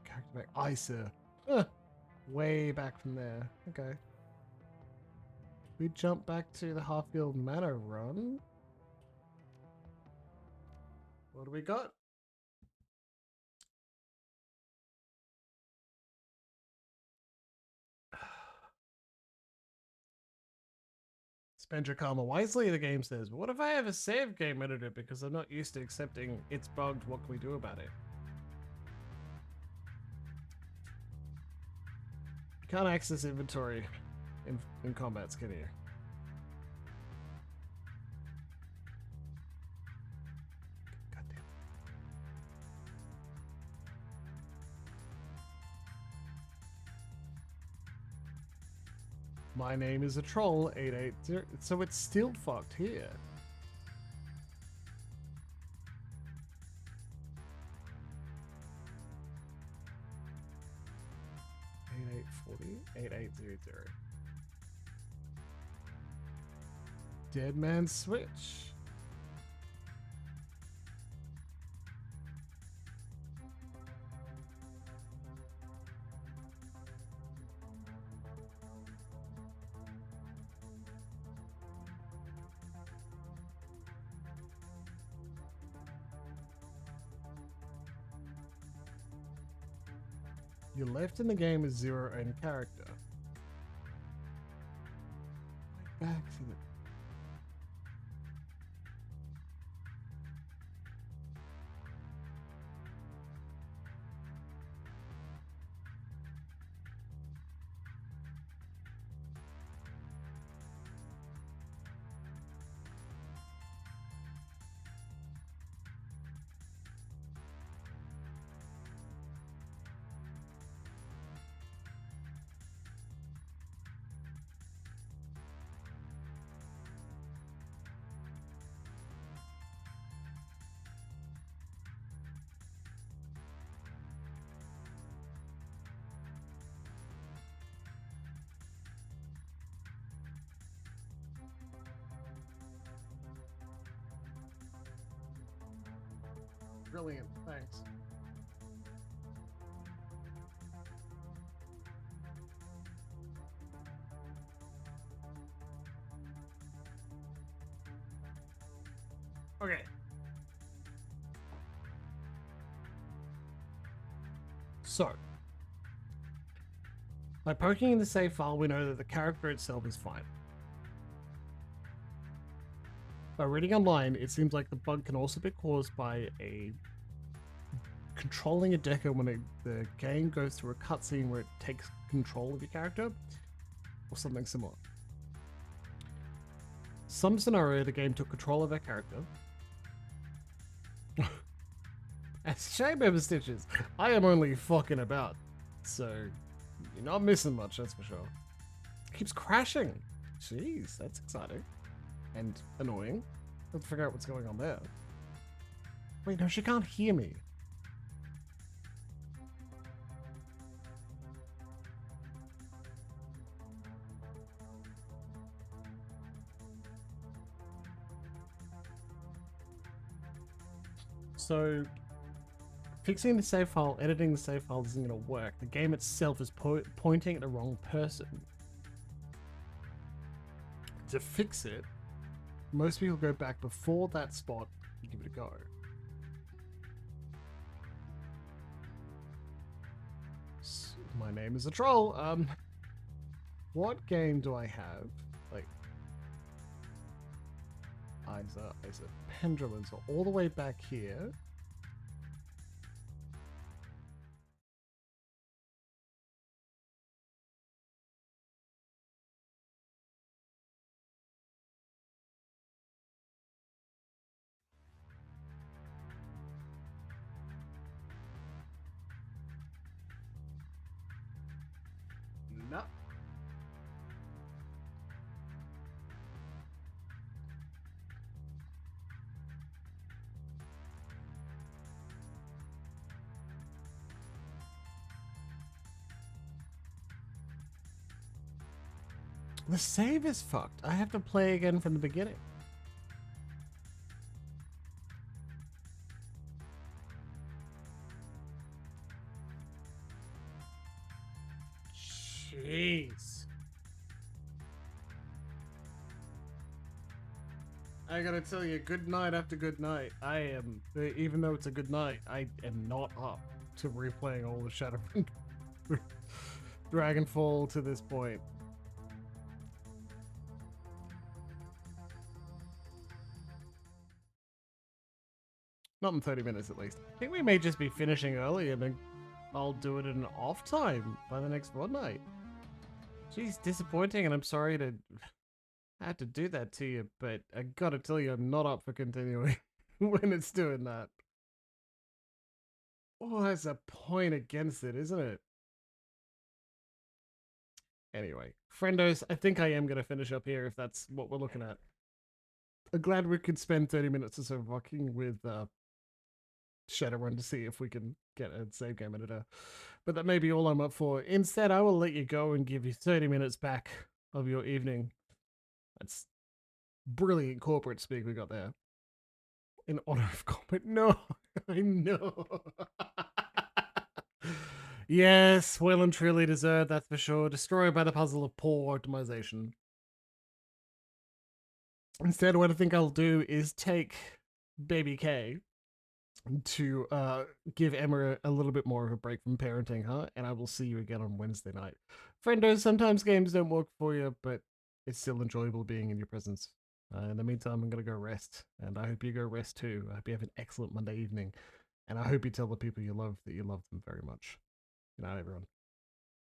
character back? ISA. Way back from there. Okay. We jump back to the Halffield Manor run. What do we got? Spend your karma wisely, the game says. But what if I have a save game editor because I'm not used to accepting it's bugged? What can we do about it? You can't access inventory in combats, can you? Goddamn. My name is a troll 880. So it's still fucked here. $8840 $8800. Dead Man's Switch. Your left in the game is 0 and character. Back to the... Brilliant, thanks. Okay. So, by poking in the save file, we know that the character itself is fine. By reading online, it seems like the bug can also be caused by controlling a decker when the game goes through a cutscene where it takes control of your character, or something similar. Some scenario, the game took control of our character. As shame ever stitches, I am only fucking about, so you're not missing much, that's for sure. It keeps crashing. Jeez, that's exciting. And annoying. Let's figure out what's going on there. Wait, no, she can't hear me. So, fixing the save file, editing the save file isn't going to work. The game itself is pointing at the wrong person. To fix it, most people go back before that spot and give it a go. So, my name is a troll. What game do I have? Like, Isa, Pendulum, so all the way back here. No. The save is fucked. I have to play again from the beginning. Jeez. I gotta tell you, good night after good night. I am, even though it's a good night, I am not up to replaying all the Shadowrun Dragonfall to this point. Not in 30 minutes at least. I think we may just be finishing early and then I'll do it in an off time by the next fortnight. Jeez, disappointing, and I'm sorry to have to do that to you, but I gotta tell you, I'm not up for continuing when it's doing that. Oh, there's a point against it, isn't it? Anyway, friendos, I think I am gonna finish up here if that's what we're looking at. I'm glad we could spend 30 minutes or so rocking with Shadowrun to see if we can get a save game editor. But that may be all I'm up for. Instead, I will let you go and give you 30 minutes back of your evening. That's brilliant corporate speak we got there. In honor of combat. No, I know. Yes, well and truly deserved, that's for sure. Destroyed by the puzzle of poor optimization. Instead, what I think I'll do is take Baby K to give Emma a little bit more of a break from parenting, huh? And I will see you again on Wednesday night. Friendos, sometimes games don't work for you, but it's still enjoyable being in your presence. In the meantime, I'm going to go rest, and I hope you go rest too. I hope you have an excellent Monday evening, and I hope you tell the people you love that you love them very much. Good night, everyone.